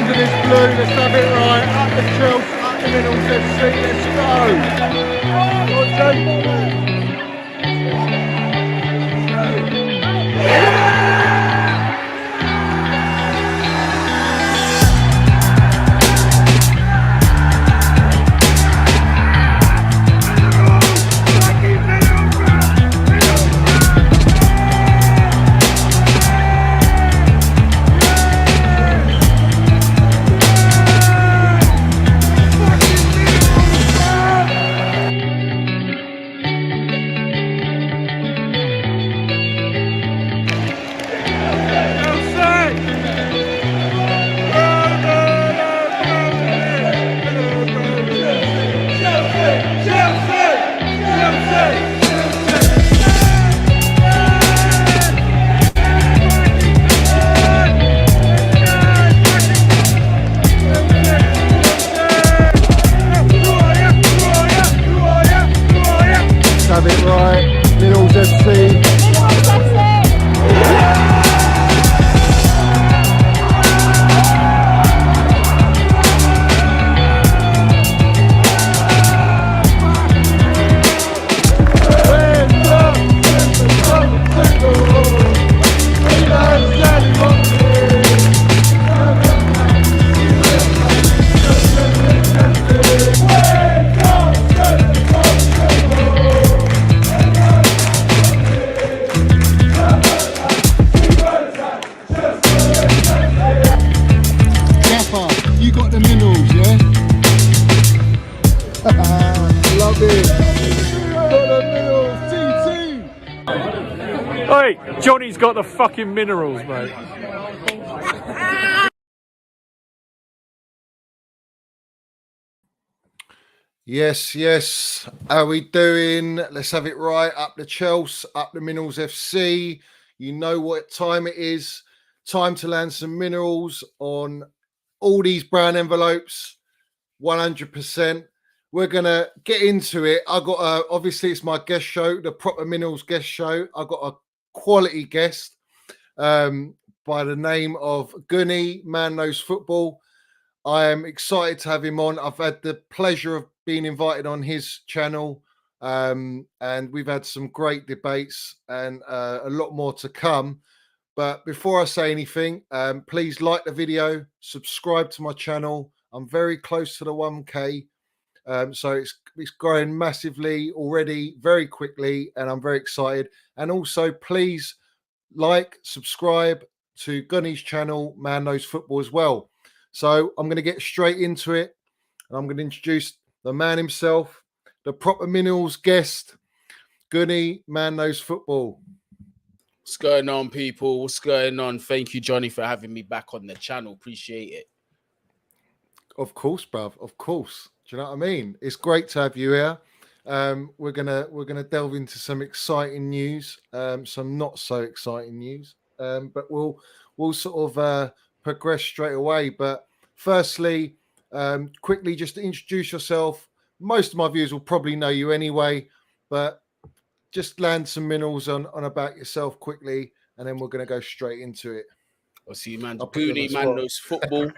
under this blue, let's have it right. Up the Chels, up the Middles FC, let's go. Have it right, Middles FC. You got the minerals, yeah? Love it. Got the minerals, TT. Hey, Johnny's got the fucking minerals, mate. Yes, yes. How we doing? Let's have it right. Up the Chels, up the Minerals FC. You know what time it is. Time to land some minerals on all these brown envelopes. 100%. We're going to get into it. I got obviously it's my guest show, the Proper Minerals guest show. I got a quality guest by the name of Guni, Man Knows Football. I am excited to have him on. I've had the pleasure of being invited on his channel, and we've had some great debates and a lot more to come. But before I say anything, please like the video, subscribe to my channel. I'm very close to the 1K, so it's growing massively already, very quickly, and I'm very excited. And also, please like, subscribe to Gunny's channel, Man Knows Football, as well. So I'm going to get straight into it, and I'm going to introduce the man himself, the Proper Minerals guest, Guni, Man Knows Football. What's going on, people? What's going on? Thank you, Johnny, for having me back on the channel. Appreciate it. Of course, bruv. Of course. Do you know what I mean? It's great to have you here. We're gonna delve into some exciting news, some not so exciting news, but we'll sort of progress straight away. But firstly, quickly, just to introduce yourself. Most of my viewers will probably know you anyway, but just land some minerals on about yourself quickly, and then we're going to go straight into it. I'll see you, man. Guni, Man Knows Football.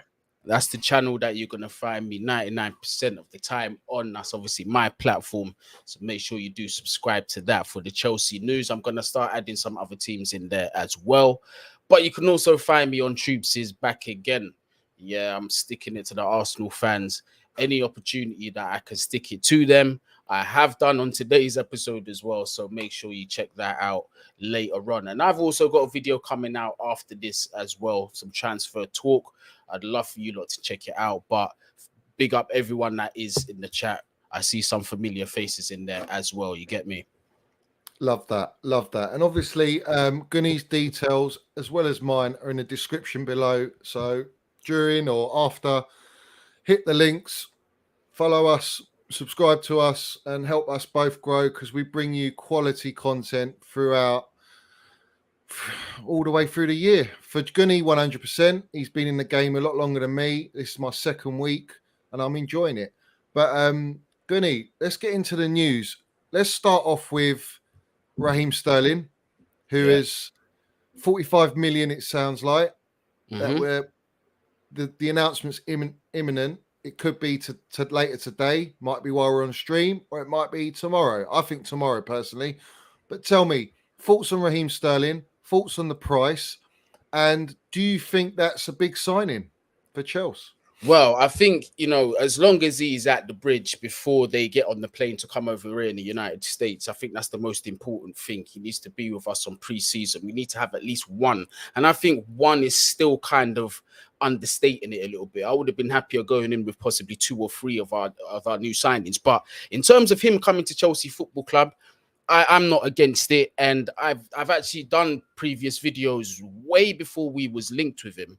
That's the channel that you're going to find me 99% of the time on. That's obviously my platform. So make sure you do subscribe to that for the Chelsea news. I'm going to start adding some other teams in there as well. But you can also find me on Troops is back again. Yeah, I'm sticking it to the Arsenal fans. Any opportunity that I can stick it to them, I have done on today's episode as well. So make sure you check that out later on. And I've also got a video coming out after this as well, some transfer talk. I'd love for you lot to check it out. But big up everyone that is in the chat. I see some familiar faces in there as well. You get me? Love that. Love that. And obviously, Guni's details, as well as mine, are in the description below. So during or after, hit the links, follow us, subscribe to us, and help us both grow, because we bring you quality content throughout all the way through the year. For Guni, 100%. He's been in the game a lot longer than me. This is my second week, and I'm enjoying it. But Guni, let's get into the news. Let's start off with Raheem Sterling, who is 45 million, it sounds like, that the announcement's imminent. It could be to later today, might be while we're on stream, or it might be tomorrow. I think tomorrow, personally. But tell me, thoughts on Raheem Sterling, thoughts on the price, and do you think that's a big signing for Chelsea? Well, I think, as long as he's at the bridge before they get on the plane to come over here in the United States, I think that's the most important thing. He needs to be with us on pre-season. We need to have at least one. And I think one is still kind of understating it a little bit. I would have been happier going in with possibly 2 or 3 of our new signings. But in terms of him coming to Chelsea Football Club, I'm not against it, and I've actually done previous videos way before we was linked with him.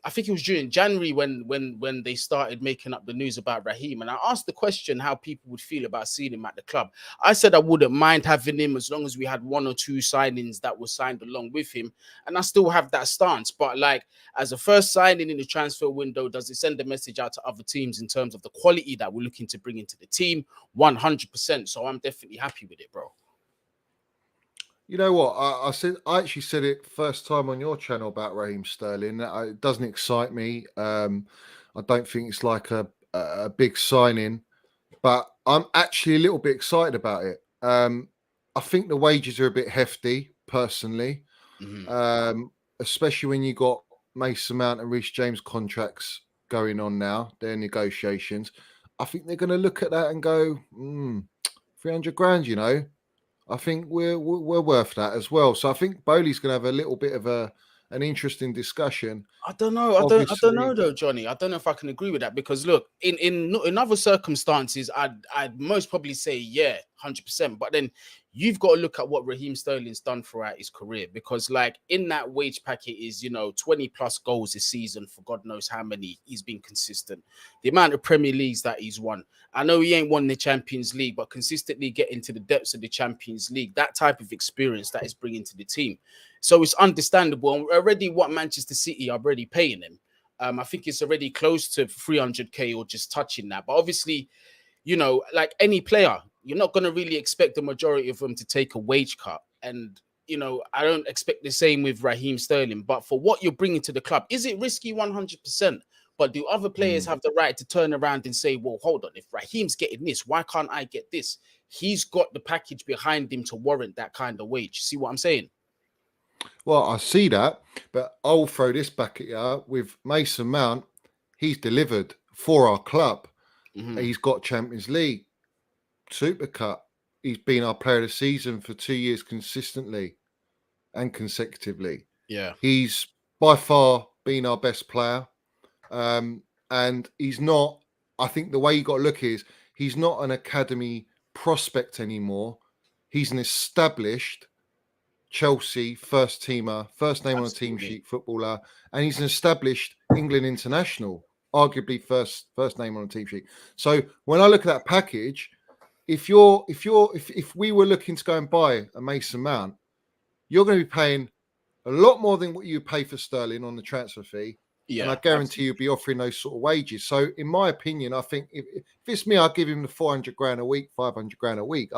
I think it was during January when they started making up the news about Raheem, and I asked the question how people would feel about seeing him at the club. I said I wouldn't mind having him as long as we had 1 or 2 signings that were signed along with him, and I still have that stance. But like, as a first signing in the transfer window, does it send a message out to other teams in terms of the quality that we're looking to bring into the team? 100%. So I'm definitely happy with it, bro. You know what? I actually said it first time on your channel about Raheem Sterling. It doesn't excite me. I don't think it's like a big signing, but I'm actually a little bit excited about it. I think the wages are a bit hefty, personally, especially when you got Mason Mount and Reece James contracts going on now, their negotiations. I think they're going to look at that and go, 300 grand, I think we're worth that as well. So I think Bowley's going to have a little bit of an interesting discussion. I don't know. I don't know though, Johnny. I don't know if I can agree with that, because look, in other circumstances, I'd most probably say 100%. But then you've got to look at what Raheem Sterling's done throughout his career, because like in that wage packet is 20 plus goals this season for God knows how many. He's been consistent. The amount of Premier Leagues that he's won. I know he ain't won the Champions League, but consistently getting to the depths of the Champions League, that type of experience that is bringing to the team. So it's understandable. And already what Manchester City are already paying him. I think it's already close to 300k or just touching that. But obviously, like any player, you're not going to really expect the majority of them to take a wage cut. And, I don't expect the same with Raheem Sterling. But for what you're bringing to the club, is it risky? 100%. But do other players have the right to turn around and say, well, hold on, if Raheem's getting this, why can't I get this? He's got the package behind him to warrant that kind of wage. You see what I'm saying? Well, I see that, but I'll throw this back at you. With Mason Mount, he's delivered for our club. He's got Champions League, Super Cup. He's been our player of the season for 2 years consistently and consecutively. Yeah. He's by far been our best player. And he's not, I think the way you got to look is he's not an academy prospect anymore. He's an established Chelsea first teamer, first name on a team sheet footballer, and he's an established England international, arguably first name on a team sheet. So when I look at that package, if we were looking to go and buy a Mason Mount, you're going to be paying a lot more than what you pay for Sterling on the transfer fee. Yeah, and I guarantee you'll be offering those sort of wages. So, in my opinion, I think if it's me, I'll give him the 400 grand a week, 500 grand a week.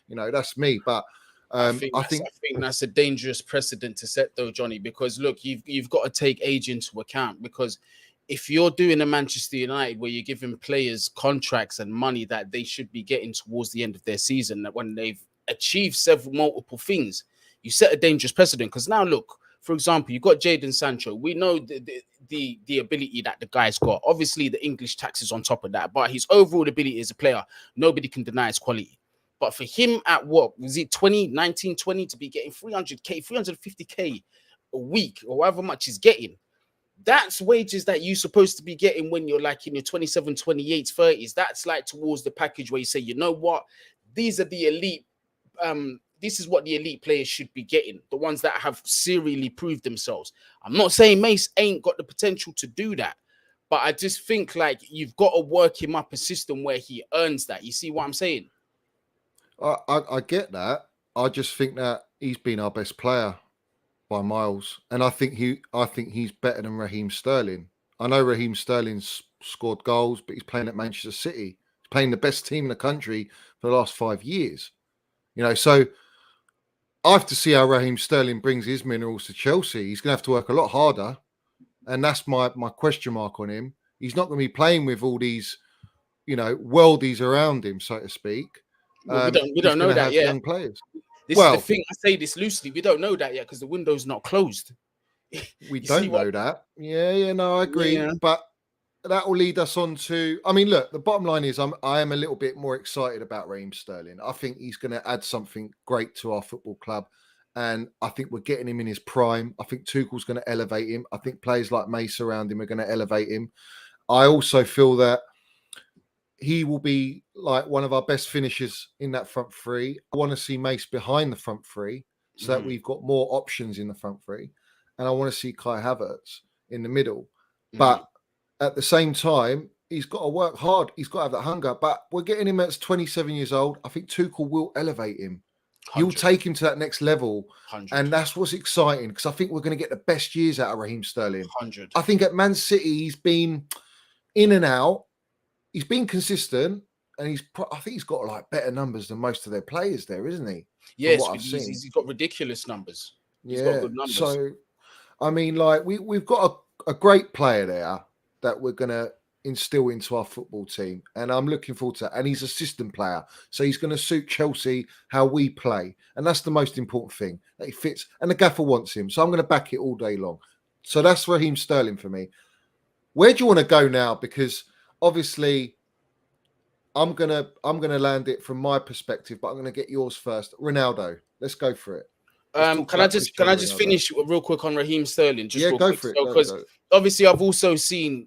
That's me. But I think that's a dangerous precedent to set, though, Johnny. Because look, you've got to take age into account. Because if you're doing a Manchester United where you're giving players contracts and money that they should be getting towards the end of their season, that when they've achieved multiple things, you set a dangerous precedent. Because now, look. For example, you've got Jadon Sancho. We know the ability that the guy's got. Obviously, the English tax is on top of that. But his overall ability as a player, nobody can deny his quality. But for him at what? Was it 19, 20 to be getting 300k, 350k a week or however much he's getting? That's wages that you're supposed to be getting when you're like in your 27, 28, 30s. That's like towards the package where you say, you know what? These are the elite this is what the elite players should be getting, the ones that have serially proved themselves. I'm not saying Mace ain't got the potential to do that, but I just think like you've got to work him up a system where he earns that. You see what I'm saying? I get that. I just think that he's been our best player by miles, and I think he's better than Raheem Sterling. I know Raheem Sterling's scored goals, but he's playing at Manchester City. He's playing the best team in the country for the last 5 years. So I have to see how Raheem Sterling brings his minerals to Chelsea. He's going to have to work a lot harder, and that's my question mark on him. He's not going to be playing with all these, worldies around him, so to speak. Well, we don't know that yet. Young players. This is the thing. I say this loosely. We don't know that yet because the window's not closed. We don't know that. Yeah, no, I agree. Yeah. But that will lead us on to. I mean, look, the bottom line is I am a little bit more excited about Raheem Sterling. I think he's going to add something great to our football club. And I think we're getting him in his prime. I think Tuchel's going to elevate him. I think players like Mace around him are going to elevate him. I also feel that he will be like one of our best finishers in that front three. I want to see Mace behind the front three so that we've got more options in the front three. And I want to see Kai Havertz in the middle. But at the same time, he's got to work hard. He's got to have that hunger. But we're getting him at 27 years old. I think Tuchel will elevate him. 100. He'll take him to that next level. 100. And that's what's exciting because I think we're going to get the best years out of Raheem Sterling. 100. I think at Man City, he's been in and out. He's been consistent. And I think he's got like better numbers than most of their players there, isn't he? Yes, he's got ridiculous numbers. He's got good numbers. So, I mean, like we've got a great player there that we're going to instill into our football team. And I'm looking forward to that. And he's a system player. So he's going to suit Chelsea how we play. And that's the most important thing, that he fits. And the gaffer wants him. So I'm going to back it all day long. So that's Raheem Sterling for me. Where do you want to go now? Because obviously I'm gonna land it from my perspective, but I'm gonna get yours first. Ronaldo, let's go for it. Can I just finish real quick on Raheem Sterling? Just go for it. Because obviously I've also seen,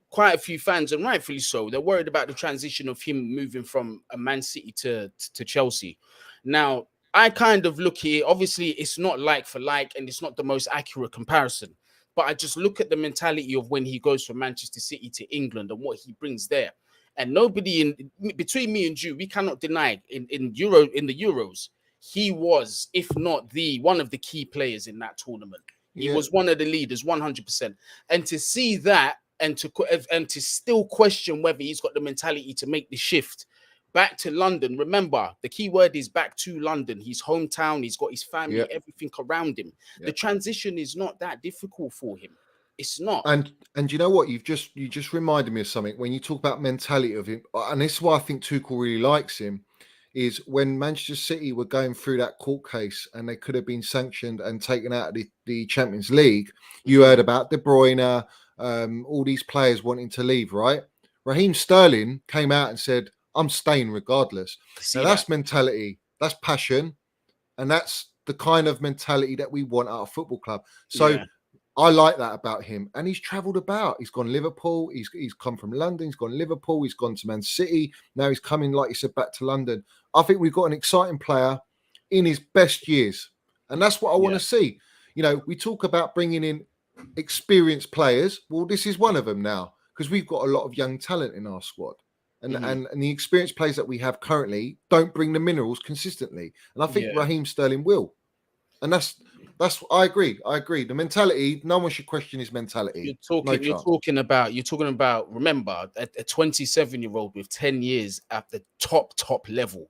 quite a few fans, and rightfully so, they're worried about the transition of him moving from a Man City to Chelsea. Now, I kind of look here, obviously it's not like for like, and it's not the most accurate comparison, but I just look at the mentality of when he goes from Manchester City to England and what he brings there. And nobody between me and you, we cannot deny in the Euros, he was, if not one of the key players in that tournament. He was one of the leaders, 100%. And to see that and to still question whether he's got the mentality to make the shift back to London. Remember, the key word is back to London. His hometown, he's got his family, everything around him. The transition is not that difficult for him. It's not. And you know what? You just reminded me of something when you talk about mentality of him, and this is why I think Tuchel really likes him. Is when Manchester City were going through that court case and they could have been sanctioned and taken out of the Champions League. You heard about De Bruyne, all these players wanting to leave, right? Raheem Sterling came out and said, "I'm staying regardless." Now that's mentality, that's passion, and that's the kind of mentality that we want at our football club. So. I like that about him. And he's travelled about. He's gone Liverpool. He's come from London. He's gone Liverpool. He's gone to Man City. Now he's coming, like you said, back to London. I think we've got an exciting player in his best years. And that's what I want to see. We talk about bringing in experienced players. Well, this is one of them now because we've got a lot of young talent in our squad. And, and the experienced players that we have currently don't bring the minerals consistently. And I think Raheem Sterling will. And that's I agree. The mentality, no one should question his mentality. You're talking about, remember, a 27-year-old with 10 years at the top level.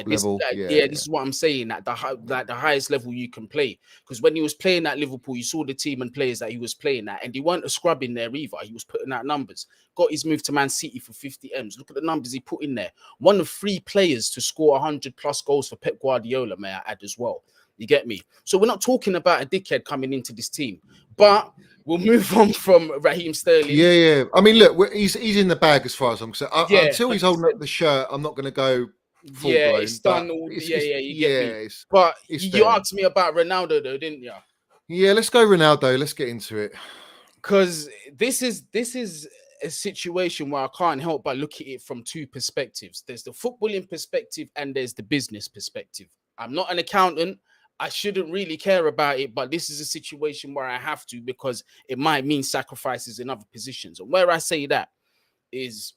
This is what I'm saying, at the highest level you can play. Because when he was playing at Liverpool, you saw the team and players that he was playing at, and he weren't a scrub in there either. He was putting out numbers. Got his move to Man City for 50 M's. Look at the numbers he put in there. One of 3 players to score 100 plus goals for Pep Guardiola, may I add as well. You get me? So we're not talking about a dickhead coming into this team, but we'll move on from Raheem Sterling. Yeah. I mean, look, he's in the bag as far as I'm concerned. Until he's holding up the shirt, I'm not going to go full blown. It's done. You get me. But you asked me about Ronaldo, though, didn't you? Yeah, let's go Ronaldo. Let's get into it. Because this is a situation where I can't help but look at it from 2 perspectives. There's the footballing perspective and there's the business perspective. I'm not an accountant. I shouldn't really care about it, but this is a situation where I have to because it might mean sacrifices in other positions. And where I say that is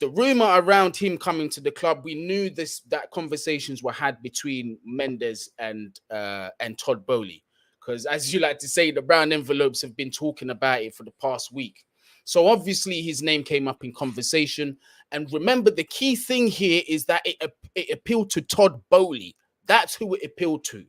the rumor around him coming to the club. We knew that conversations were had between Mendes and Todd Bowley, because as you like to say, the brown envelopes have been talking about it for the past week. So obviously his name came up in conversation. And remember, the key thing here is that it appealed to Todd Bowley. That's who it appealed to.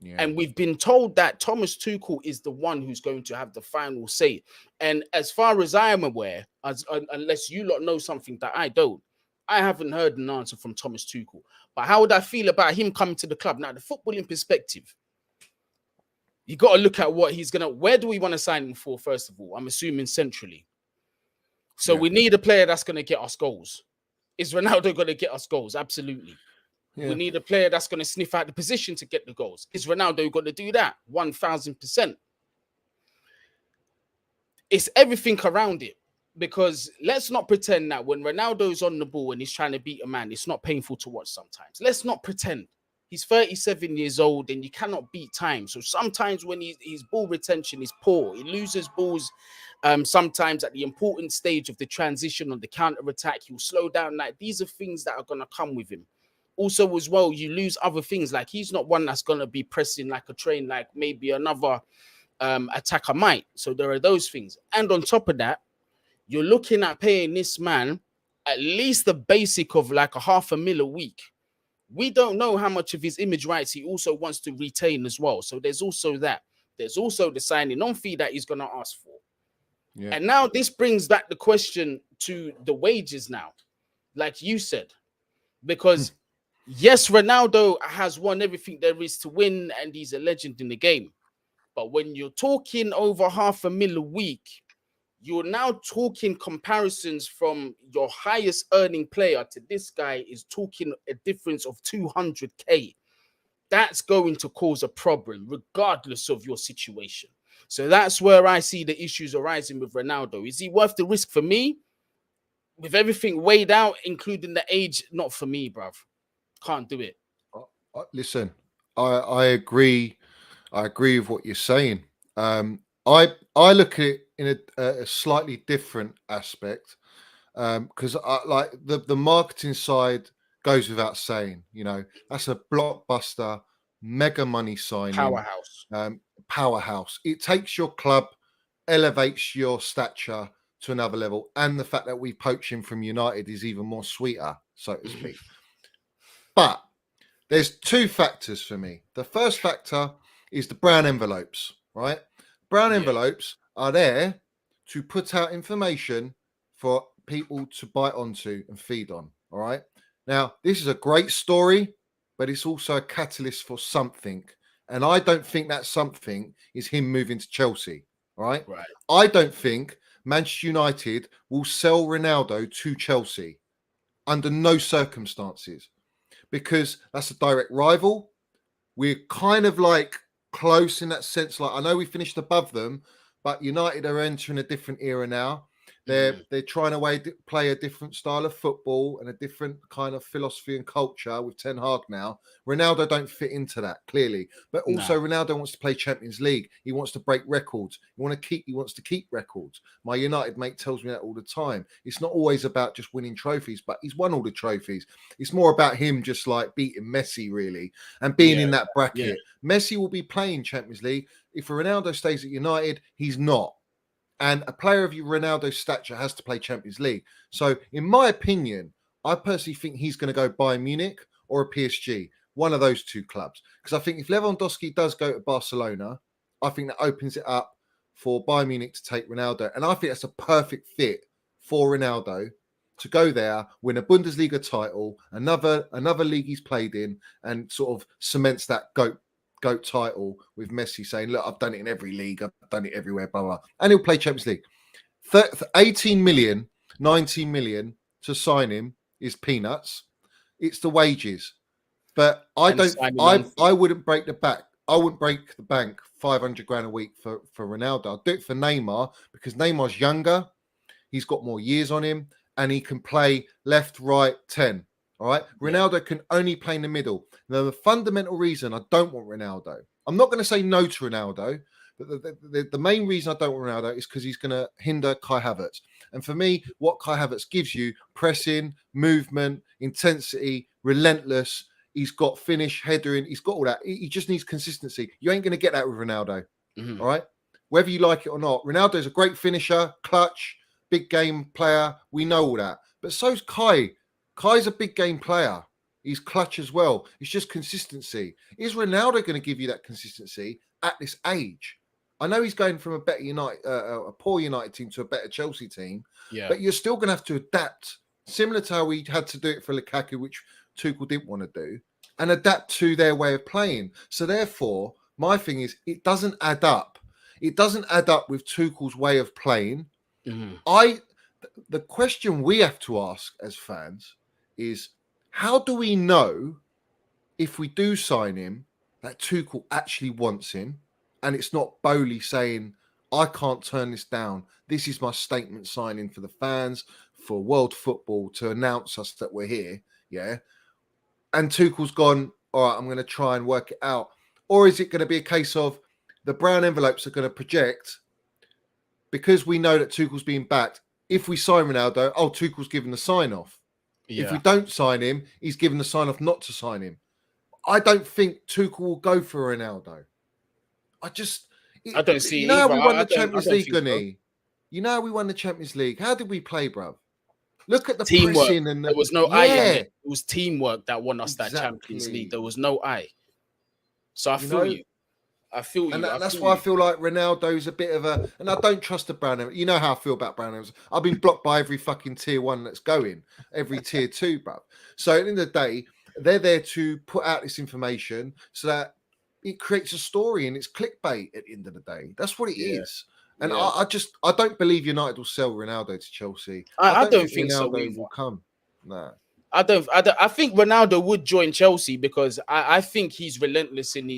Yeah. And we've been told that Thomas Tuchel is the one who's going to have the final say. And as far as I am aware, unless you lot know something that I don't, I haven't heard an answer from Thomas Tuchel. But how would I feel about him coming to the club? Now, the footballing perspective, you got to look at what he's going to... Where do we want to sign him for, first of all? I'm assuming centrally. So we need a player that's going to get us goals. Is Ronaldo going to get us goals? Absolutely. Yeah. We need a player that's going to sniff out the position to get the goals. Is Ronaldo going to do that? 1,000%. It's everything around it. Because let's not pretend that when Ronaldo's on the ball and he's trying to beat a man, it's not painful to watch sometimes. Let's not pretend. He's 37 years old and you cannot beat time. So sometimes when his ball retention is poor, he loses balls sometimes at the important stage of the transition on the counter-attack. He'll slow down. Like, these are things that are going to come with him. Also, as well, you lose other things. Like, he's not one that's going to be pressing like a train, like maybe another attacker might. So there are those things. And on top of that, you're looking at paying this man at least the basic of like $500,000 a week. We don't know how much of his image rights he also wants to retain as well. So there's also that. There's also the signing on fee that he's going to ask for. Yeah. And now this brings back the question to the wages now, like you said, because yes, Ronaldo has won everything there is to win and he's a legend in the game. But when you're talking over $500,000 a week, you're now talking comparisons from your highest earning player to this guy is talking a difference of 200K. That's going to cause a problem regardless of your situation. So that's where I see the issues arising with Ronaldo. Is he worth the risk for me? With everything weighed out, including the age, not for me, bruv. Can't do it. Listen, I agree. I agree with what you're saying. I look at it in a slightly different aspect because like the marketing side goes without saying. You know, that's a blockbuster, mega money signing, powerhouse. It takes your club, elevates your stature to another level, and the fact that we poach him from United is even more sweeter, so to speak. But there's two factors for me. The first factor is the brown envelopes, right? Brown envelopes are there to put out information for people to bite onto and feed on, all right? Now, this is a great story, but it's also a catalyst for something. And I don't think that something is him moving to Chelsea, all right? I don't think Manchester United will sell Ronaldo to Chelsea under no circumstances because that's a direct rival. We're kind of like close in that sense. Like, I know we finished above them, but United are entering a different era now. They're trying to play a different style of football and a different kind of philosophy and culture with Ten Hag now. Ronaldo don't fit into that, clearly. But also Ronaldo wants to play Champions League. He wants to break records. He wants to keep records. My United mate tells me that all the time. It's not always about just winning trophies, but he's won all the trophies. It's more about him just like beating Messi, really, and being in that bracket. Messi will be playing Champions League. If Ronaldo stays at United, he's not. And a player of Ronaldo's stature has to play Champions League. So, in my opinion, I personally think he's going to go Bayern Munich or a PSG, one of those two clubs. Because I think if Lewandowski does go to Barcelona, I think that opens it up for Bayern Munich to take Ronaldo. And I think that's a perfect fit for Ronaldo to go there, win a Bundesliga title, another league he's played in, and sort of cements that GOAT title with Messi saying, look, I've done it in every league, I've done it everywhere, blah, blah. And he'll play Champions League. 18 million, 19 million to sign him is peanuts. It's the wages. But I wouldn't break the back. I wouldn't break the bank 500 grand a week for Ronaldo. I'll do it for Neymar because Neymar's younger. He's got more years on him and he can play left, right, 10. All right. Ronaldo can only play in the middle. Now, the fundamental reason I don't want Ronaldo, I'm not going to say no to Ronaldo, but the main reason I don't want Ronaldo is because he's going to hinder Kai Havertz. And for me, what Kai Havertz gives you, pressing, movement, intensity, relentless. He's got finish, headering. He's got all that. He just needs consistency. You ain't going to get that with Ronaldo. All right. Whether you like it or not, Ronaldo is a great finisher, clutch, big game player. We know all that. But so's Kai. Kai's a big game player. He's clutch as well. It's just consistency. Is Ronaldo going to give you that consistency at this age? I know he's going from a better a poor United team to a better Chelsea team, but you're still going to have to adapt, similar to how we had to do it for Lukaku, which Tuchel didn't want to do, and adapt to their way of playing. So therefore, my thing is, it doesn't add up. It doesn't add up with Tuchel's way of playing. The question we have to ask as fans is, how do we know if we do sign him that Tuchel actually wants him, and it's not Bowley saying, I can't turn this down. This is my statement signing for the fans, for world football, to announce us that we're here. Yeah. And Tuchel's gone, all right, I'm going to try and work it out. Or is it going to be a case of the brown envelopes are going to project, because we know that Tuchel's being backed. If we sign Ronaldo, Tuchel's given the sign off. Yeah. If we don't sign him, he's given the sign off not to sign him. I don't think Tuchel will go for Ronaldo. I don't see. You know how we won the Champions League, Guni? You know how we won the Champions League? How did we play, bruv? Look at the teamwork. Pressing and there was no eye in it. It was teamwork that won us that Champions League. There was no eye. So I feel you. I feel you. And that's why I feel like Ronaldo's a bit of a... And I don't trust the Brown. You know how I feel about Brown. I've been blocked by every fucking tier 1 that's going. Every tier 2, bruv. So at the end of the day, they're there to put out this information so that it creates a story, and it's clickbait at the end of the day. That's what it is. And I don't believe United will sell Ronaldo to Chelsea. I don't think Ronaldo so will come. Nah. I think Ronaldo would join Chelsea because I think he's relentless in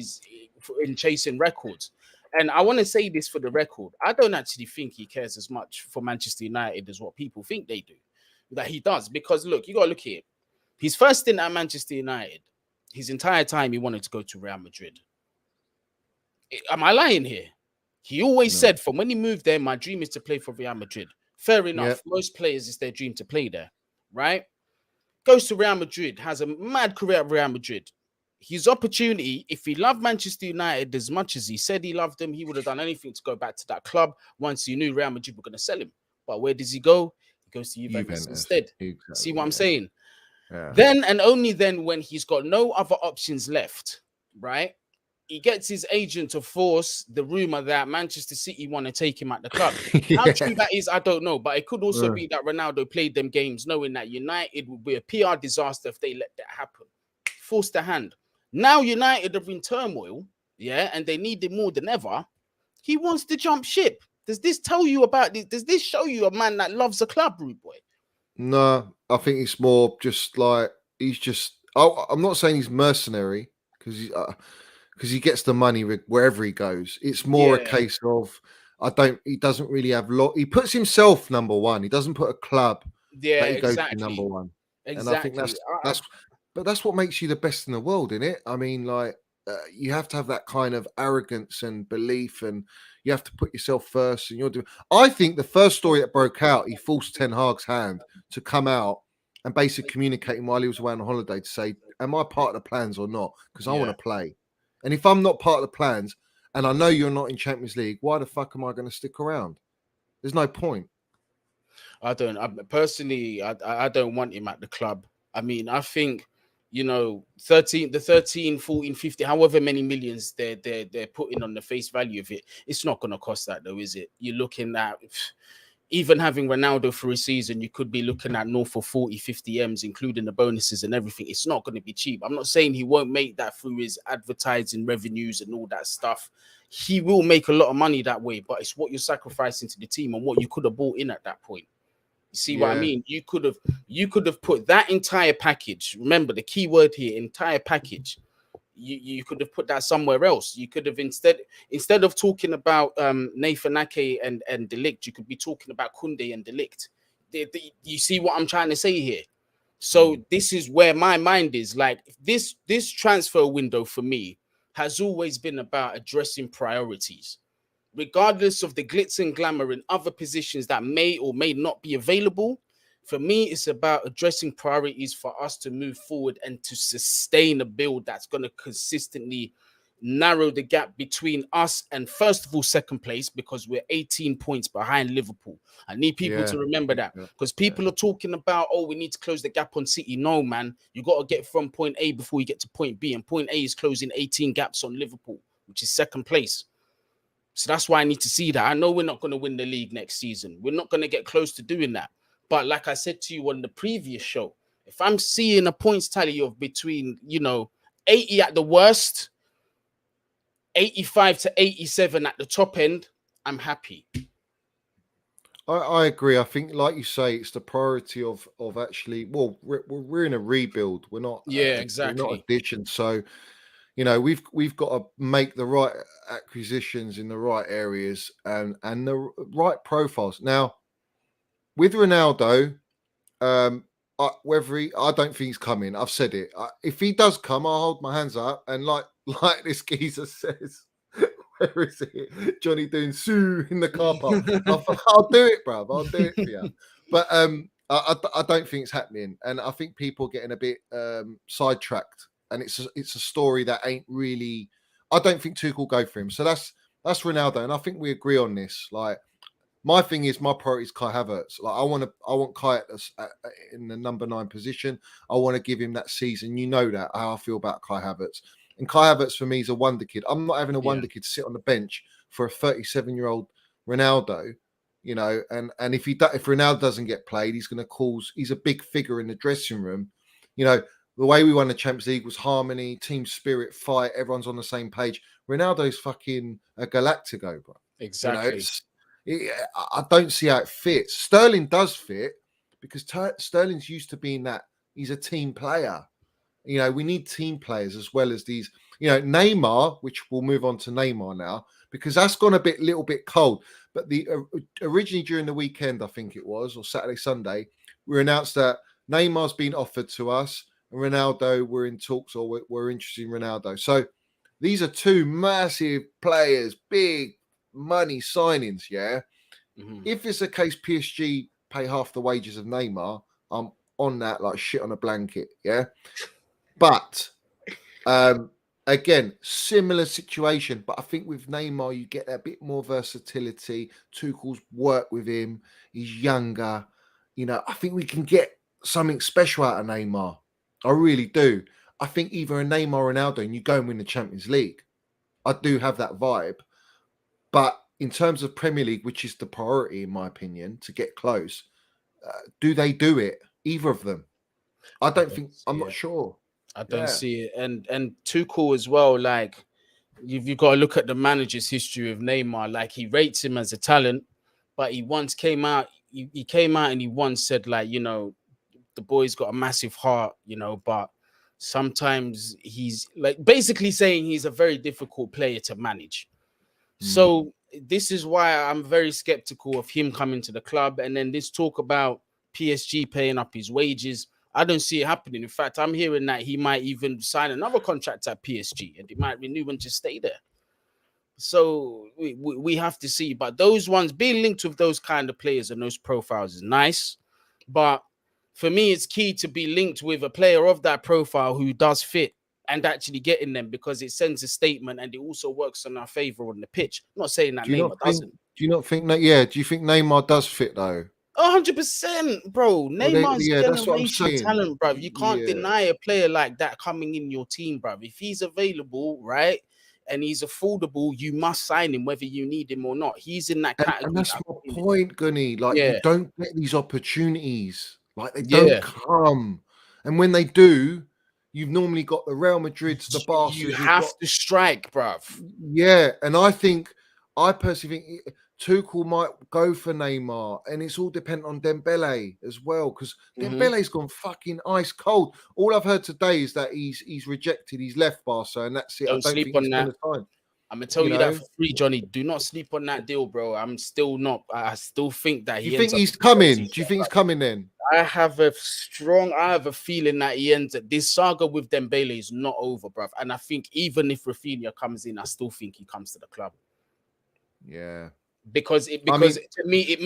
chasing records. And I want to say this for the record. I don't actually think he cares as much for Manchester United as what people think they do. That he does. Because look, you got to look here. His first stint at Manchester United, his entire time he wanted to go to Real Madrid. Am I lying here? He always said from when he moved there, my dream is to play for Real Madrid. Fair enough. Yep. Most players, it's their dream to play there, right? Goes to Real Madrid, has a mad career at Real Madrid. His opportunity, if he loved Manchester United as much as he said he loved them, he would have done anything to go back to that club once he knew Real Madrid were going to sell him. But where does he go? He goes to Juventus instead. Exactly. See what I'm saying? Yeah. Then and only then, when he's got no other options left, right? He gets his agent to force the rumor that Manchester City want to take him at the club. How true that is, I don't know. But it could also be that Ronaldo played them games knowing that United would be a PR disaster if they let that happen. Forced the hand. Now United are in turmoil, and they need him more than ever. He wants to jump ship. Does this tell you about this? Does this show you a man that loves the club, rude boy? No, I think it's more just like he's just... I'm not saying he's mercenary because he gets the money wherever he goes. It's more a case of he doesn't really have he puts himself number one. He doesn't put a club that he goes to number one. Exactly. And I think that's what makes you the best in the world, isn't it? I mean, like you have to have that kind of arrogance and belief, and you have to put yourself first. And I think the first story that broke out, he forced Ten Hag's hand to come out and basically communicating while he was away on holiday to say, am I part of the plans or not? Because I want to play. And if I'm not part of the plans and I know you're not in Champions League, why the fuck am I going to stick around? There's no point. I don't want him at the club. I mean, I think, 13, 14, 15, however many millions they're putting on the face value of it, it's not going to cost that though, is it? You're looking at... Even having Ronaldo for a season, you could be looking at north of 40, 50 M's, including the bonuses and everything. It's not going to be cheap. I'm not saying he won't make that through his advertising revenues and all that stuff. He will make a lot of money that way, but it's what you're sacrificing to the team and what you could have bought in at that point. You see what I mean? You could have put that entire package. Remember the key word here, entire package. You could have put that somewhere else. You could have instead of talking about Nathan Ake and De Ligt, you could be talking about Koundé and De Ligt. You see what I'm trying to say here? So this is where my mind is. Like this transfer window for me has always been about addressing priorities, regardless of the glitz and glamour in other positions that may or may not be available. For me, it's about addressing priorities for us to move forward and to sustain a build that's going to consistently narrow the gap between us and, first of all, second place, because we're 18 points behind Liverpool. I need people to remember that, because people are talking about, oh, we need to close the gap on City. No, man, you got to get from point A before you get to point B, and point A is closing 18 gaps on Liverpool, which is second place. So that's why I need to see that. I know we're not going to win the league next season. We're not going to get close to doing that. But like I said to you on the previous show, if I'm seeing a points tally of between, 80 at the worst, 85 to 87 at the top end, I'm happy. I agree. I think, like you say, it's the priority of actually. Well, we're in a rebuild. We're not. Exactly. We're not addition. So, we've got to make the right acquisitions in the right areas and the right profiles. Now, with Ronaldo, I don't think he's coming. I've said it. If he does come, I'll hold my hands up. And like this geezer says, where is it? Johnny doing Sue in the car park. I'll do it, bruv. I'll do it for you. But I don't think it's happening. And I think people are getting a bit sidetracked. And it's a story that ain't really. I don't think Tuchel will go for him. So that's Ronaldo. And I think we agree on this. Like, my thing is, my priority is Kai Havertz. Like, I want Kai in the number 9 position. I want to give him that season. You know that, how I feel about Kai Havertz. And Kai Havertz for me is a wonder kid. I'm not having a wonder kid sit on the bench for a 37-year-old Ronaldo. And if Ronaldo doesn't get played, he's a big figure in the dressing room. The way we won the Champions League was harmony, team spirit, fight. Everyone's on the same page. Ronaldo's fucking a Galactico, bro. Exactly. I don't see how it fits. Sterling does fit because Sterling's used to being that. He's a team player. We need team players as well as these. Neymar, which we'll move on to Neymar now, because that's gone a little bit cold. But originally during the weekend, I think it was, or Saturday, Sunday, we announced that Neymar's been offered to us, and Ronaldo, we're in talks, or we're interested in Ronaldo. So these are two massive players, big money signings. Yeah. Mm-hmm. If it's a case PSG pay half the wages of Neymar, I'm on that like shit on a blanket. Yeah. But again, similar situation. But I think with Neymar, you get a bit more versatility. Tuchel's worked with him. He's younger. I think we can get something special out of Neymar. I really do. I think either a Neymar or Ronaldo, and you go and win the Champions League. I do have that vibe. But in terms of Premier League, which is the priority, in my opinion, to get close, do they do it? Either of them? I don't think. I'm not sure. I don't see it. And Tuchel as well. Like, you've got to look at the manager's history of Neymar. Like, he rates him as a talent, but he once came out. He came out and he once said, like, the boy's got a massive heart, but sometimes he's like basically saying he's a very difficult player to manage. So this is why I'm very skeptical of him coming to the club. And then this talk about PSG paying up his wages, I don't see it happening. In fact, I'm hearing that he might even sign another contract at PSG and he might renew and just stay there. So we have to see. But those ones, being linked with those kind of players and those profiles is nice. But for me, it's key to be linked with a player of that profile who does fit and actually getting them, because it sends a statement and it also works in our favor on the pitch. I'm not saying that Neymar doesn't. Do you not think that? Yeah. Do you think Neymar does fit though? 100%, bro. Neymar's generation talent, bro. You can't deny a player like that coming in your team, bro. If he's available, right, and he's affordable, you must sign him whether you need him or not. He's in that category. And that's my point, Guni. Like, you don't get these opportunities. Like, they don't come. And when they do, you've normally got the Real Madrids, the Barca. You have to strike, bruv. Yeah. And I personally think Tuchel might go for Neymar, and it's all dependent on Dembele as well, because Dembele's gone fucking ice cold. All I've heard today is that he's rejected. He's left Barca, and that's it. Don't sleep on that. I'm gonna tell you that for free, Johnny. Do not sleep on that deal, bro. I still think that you think he's coming. Do you think he's coming then? I have a feeling that he ends it. This saga with Dembele is not over, bruv. And I think even if Raphinha comes in, I still think he comes to the club. Yeah. Because to me it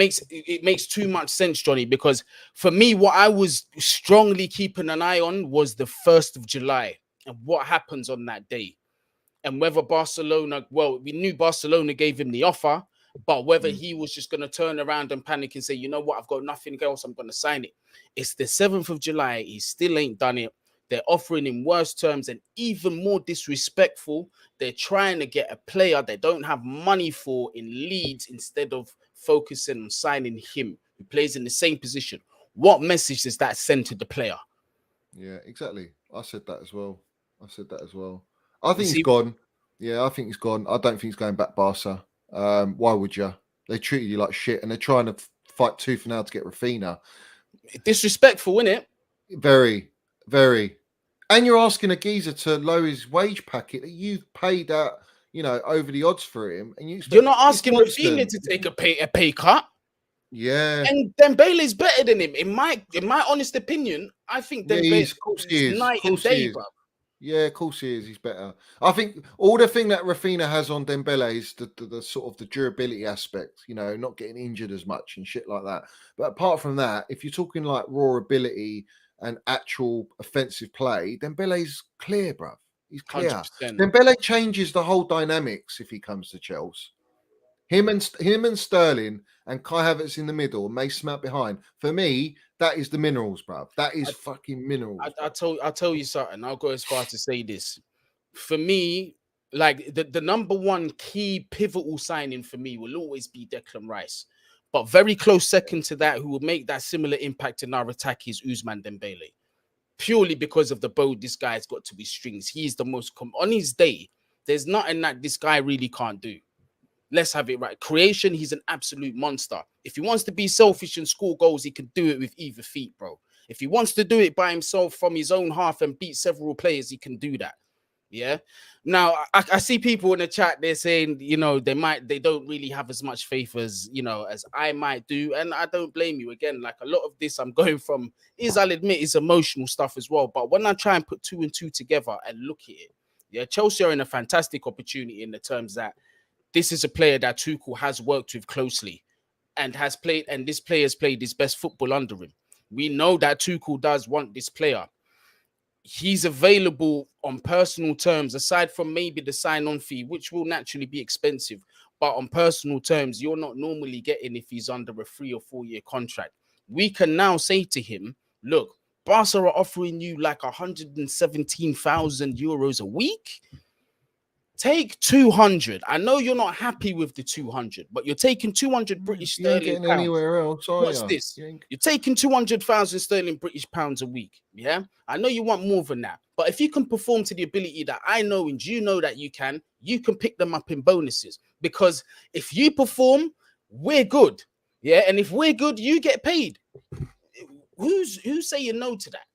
makes too much sense, Johnny. Because for me, what I was strongly keeping an eye on was the 1st of July and what happens on that day. and whether Barcelona, well, we knew Barcelona gave him the offer, but whether he was just going to turn around and panic and say, you know what, I've got nothing else, I'm going to sign it. It's the 7th of July. He still ain't done it. They're offering him worse terms and even more disrespectful. They're trying to get a player they don't have money for in Leeds instead of focusing on signing him, who plays in the same position. What message does that send to the player? Yeah, exactly. I said that as well. I think he's gone. Yeah, I think he's gone. I don't think he's going back Barca. Why would you? They treated you like shit, and they're trying to fight tooth and nail to get Raphinha. Disrespectful, isn't it? Very, very. And you're asking a geezer to lower his wage packet that you've paid out, over the odds for him, and you're not asking Raphinha to take a pay cut. Yeah, and Dembele's better than him. In my honest opinion, I think Dembele is night and day, bro. Yeah, of course he is. He's better. I think all the thing that Raphinha has on Dembele is the sort of the durability aspect, not getting injured as much and shit like that. But apart from that, if you're talking like raw ability and actual offensive play, Dembele's clear, bruv. He's clear. 100%. Dembele changes the whole dynamics if he comes to Chels. Him and Sterling and Kai Havertz in the middle, Mason Mount behind. For me, that is the minerals, bruv. That is fucking minerals. I'll tell you something. I'll go as far to say this. For me, like the number one key pivotal signing for me will always be Declan Rice. But very close second to that, who will make that similar impact in our attack, is Ousmane Dembele. Purely because of the bow this guy's got to his strings. He's the most... on his day, there's nothing that this guy really can't do. Let's have it right. Creation, he's an absolute monster. If he wants to be selfish and score goals, he can do it with either feet, bro. If he wants to do it by himself from his own half and beat several players, he can do that. Yeah. Now, I see people in the chat, they're saying, they don't really have as much faith as, as I might do. And I don't blame you. Again, like a lot of this I'm going from I'll admit, is emotional stuff as well. But when I try and put 2 and 2 together and look at it, yeah, Chelsea are in a fantastic opportunity in the terms that this is a player that Tuchel has worked with closely and has played, and this player has played his best football under him. We know that Tuchel does want this player. He's available on personal terms, aside from maybe the sign-on fee, which will naturally be expensive. But on personal terms, you're not normally getting if he's under a 3 or 4 year contract. We can now say to him, look, Barca are offering you like 117,000 euros a week. Take 200. I know you're not happy with the 200, but you're taking 200 British sterling. You ain't getting anywhere else, are What's this? You're taking 200,000 sterling British pounds a week. Yeah, I know you want more than that, but if you can perform to the ability that I know and you know that you can pick them up in bonuses. Because if you perform, we're good. Yeah, and if we're good, you get paid. Who's saying no to that?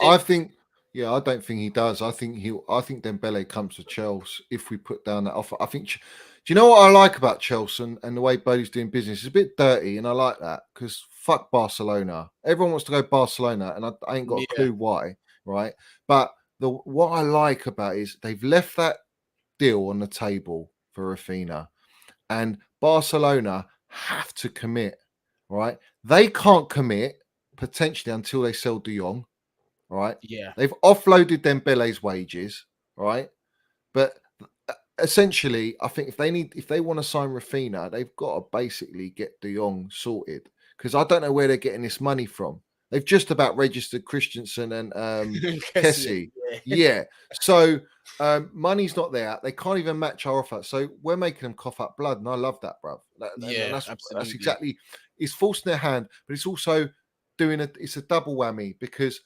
I think. Yeah, I don't think he does. I think Dembele comes to Chelsea if we put down that offer. I think. Do you know what I like about Chelsea and the way Bodie's doing business? It's a bit dirty, and I like that because fuck Barcelona. Everyone wants to go Barcelona, and I ain't got a clue why, right? But what I like about it is they've left that deal on the table for Raphinha, and Barcelona have to commit, right? They can't commit potentially until they sell De Jong. Right. Yeah. They've offloaded Dembele's wages. Right. But essentially, I think if they want to sign Raphinha, they've got to basically get De Jong sorted because I don't know where they're getting this money from. They've just about registered Christensen and Kessie. Yeah. So money's not there. They can't even match our offer. So we're making them cough up blood. And I love that, bruv. That's exactly, it's forcing their hand, but it's also it's a double whammy because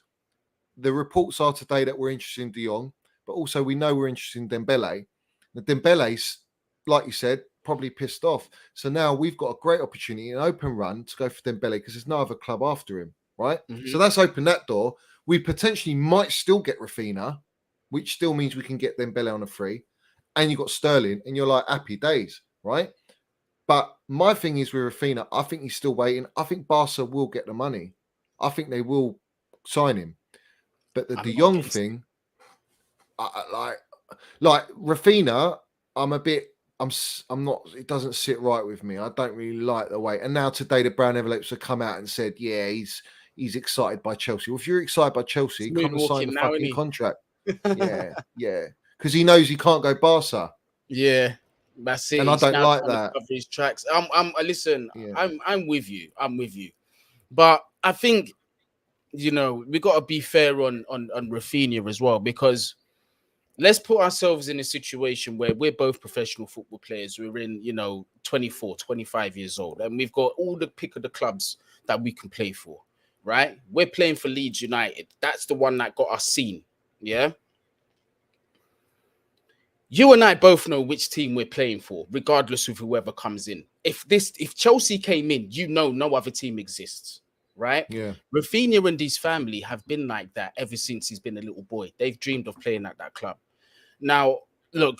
the reports are today that we're interested in De Jong, but also we know we're interested in Dembele. The Dembele's, like you said, probably pissed off. So now we've got a great opportunity, an open run to go for Dembele because there's no other club after him, right? Mm-hmm. So that's opened that door. We potentially might still get Raphinha, which still means we can get Dembele on a free. And you've got Sterling, and you're like, happy days, right? But my thing is with Raphinha, I think he's still waiting. I think Barca will get the money. I think they will sign him. But the De Jong thing, like Raphinha, I'm not. It doesn't sit right with me. I don't really like the way. And now today, the brown envelopes have come out and said, yeah, he's excited by Chelsea. Well, if you're excited by Chelsea, come and sign the fucking contract. Yeah. because he knows he can't go Barca. Yeah, that's it. And I don't like that. Cover his tracks. Listen. Yeah. I'm with you. I'm with you. But I think, we got to be fair on Raphinha as well, because let's put ourselves in a situation where we're both professional football players. We're in, 24, 25 years old, and we've got all the pick of the clubs that we can play for, right? We're playing for Leeds United. That's the one that got us seen. Yeah. You and I both know which team we're playing for, regardless of whoever comes in. If Chelsea came in, no other team exists, right? Yeah. Raphinha and his family have been like that ever since he's been a little boy. They've dreamed of playing at that club. Now, look,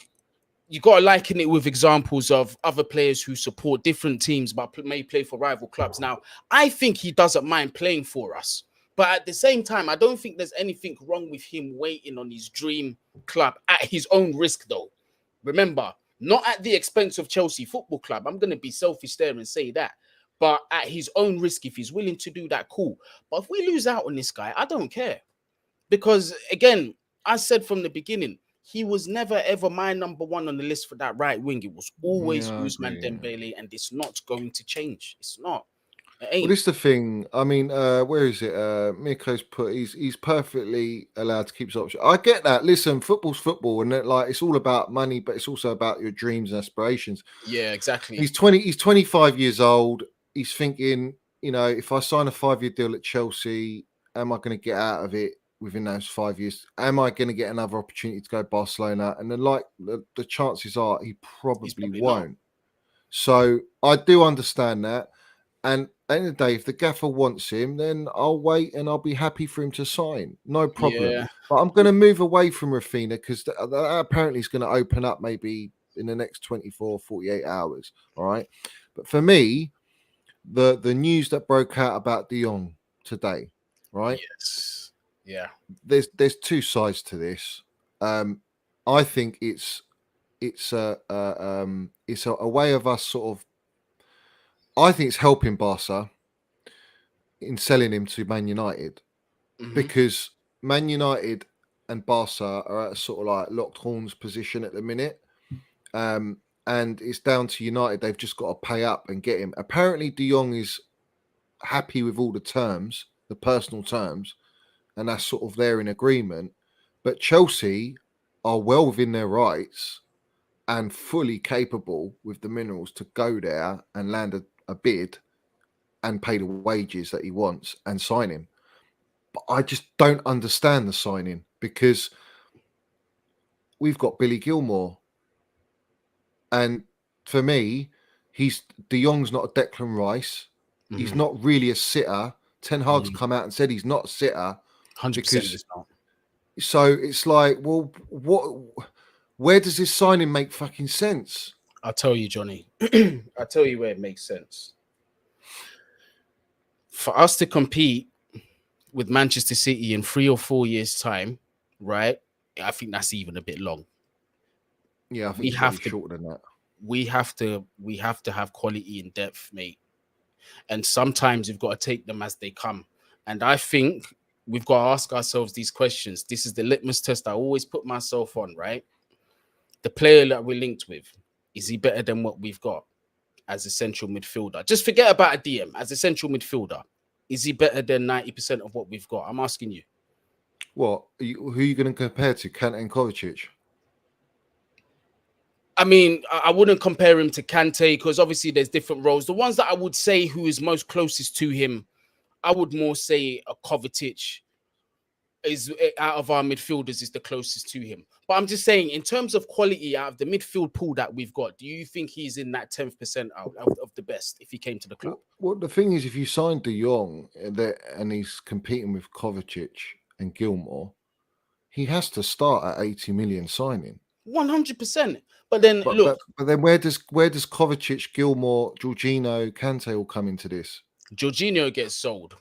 you got to liken it with examples of other players who support different teams but may play for rival clubs. Now, I think he doesn't mind playing for us. But at the same time, I don't think there's anything wrong with him waiting on his dream club at his own risk, though. Remember, not at the expense of Chelsea Football Club. I'm going to be selfish there and say that. But at his own risk, if he's willing to do that, cool. But if we lose out on this guy, I don't care. Because, again, I said from the beginning, he was never, ever my number one on the list for that right wing. It was always Ousmane Dembele, and it's not going to change. It's not. Well, this is the thing. I mean, where is it? Miko's put he's perfectly allowed to keep his option. I get that. Listen, football's football, and it's all about money, but it's also about your dreams and aspirations. Yeah, exactly. He's 25 years old. He's thinking, if I sign a 5-year deal at Chelsea, am I going to get out of it within those 5 years? Am I going to get another opportunity to go to Barcelona? And then, the chances are, he probably won't. Not. So I do understand that. And at the end of the day, if the gaffer wants him, then I'll wait and I'll be happy for him to sign. No problem. Yeah. But I'm going to move away from Raphinha because that apparently is going to open up maybe in the next 24, 48 hours. All right. But for me, the news that broke out about Jong today, right? Yes. Yeah. There's two sides to this. I think it's a way of us sort of. I think it's helping Barca in selling him to Man United because Man United and Barca are at a sort of like locked horns position at the minute. And it's down to United. They've just got to pay up and get him. Apparently, De Jong is happy with all the terms, the personal terms, and that's sort of there in agreement. But Chelsea are well within their rights and fully capable with the minerals to go there and land a bid and pay the wages that he wants and sign him. But I just don't understand the signing because we've got Billy Gilmore. And for me, De Jong's not a Declan Rice. He's not really a sitter. Ten Hag's come out and said he's not a sitter. 100% he's not. So it's like, well, where does this signing make fucking sense? I'll tell you, Johnny. I'll tell you where it makes sense. For us to compete with Manchester City in 3 or 4 years' time, right? I think that's even a bit long. Yeah, I think we have to shorter than that. We have to have quality in depth, mate. And sometimes you've got to take them as they come. And I think we've got to ask ourselves these questions. This is the litmus test I always put myself on, right? The player that we're linked with, is he better than what we've got as a central midfielder? Just forget about a DM. As a central midfielder, is he better than 90% of what we've got? I'm asking you. What? Who are you going to compare to? Kante and Kovacic? I mean, I wouldn't compare him to Kante because obviously there's different roles. The ones that I would say who is most closest to him, I would more say a Kovacic is out of our midfielders is the closest to him. But I'm just saying, in terms of quality out of the midfield pool that we've got, do you think he's in that 10th percentile of the best if he came to the club? Well, the thing is, if you sign De Jong and he's competing with Kovacic and Gilmore, he has to start at 80 million signing. 100%. But then look, but then where does Kovacic, Gilmore, Jorginho, Kante all come into this? Jorginho gets sold,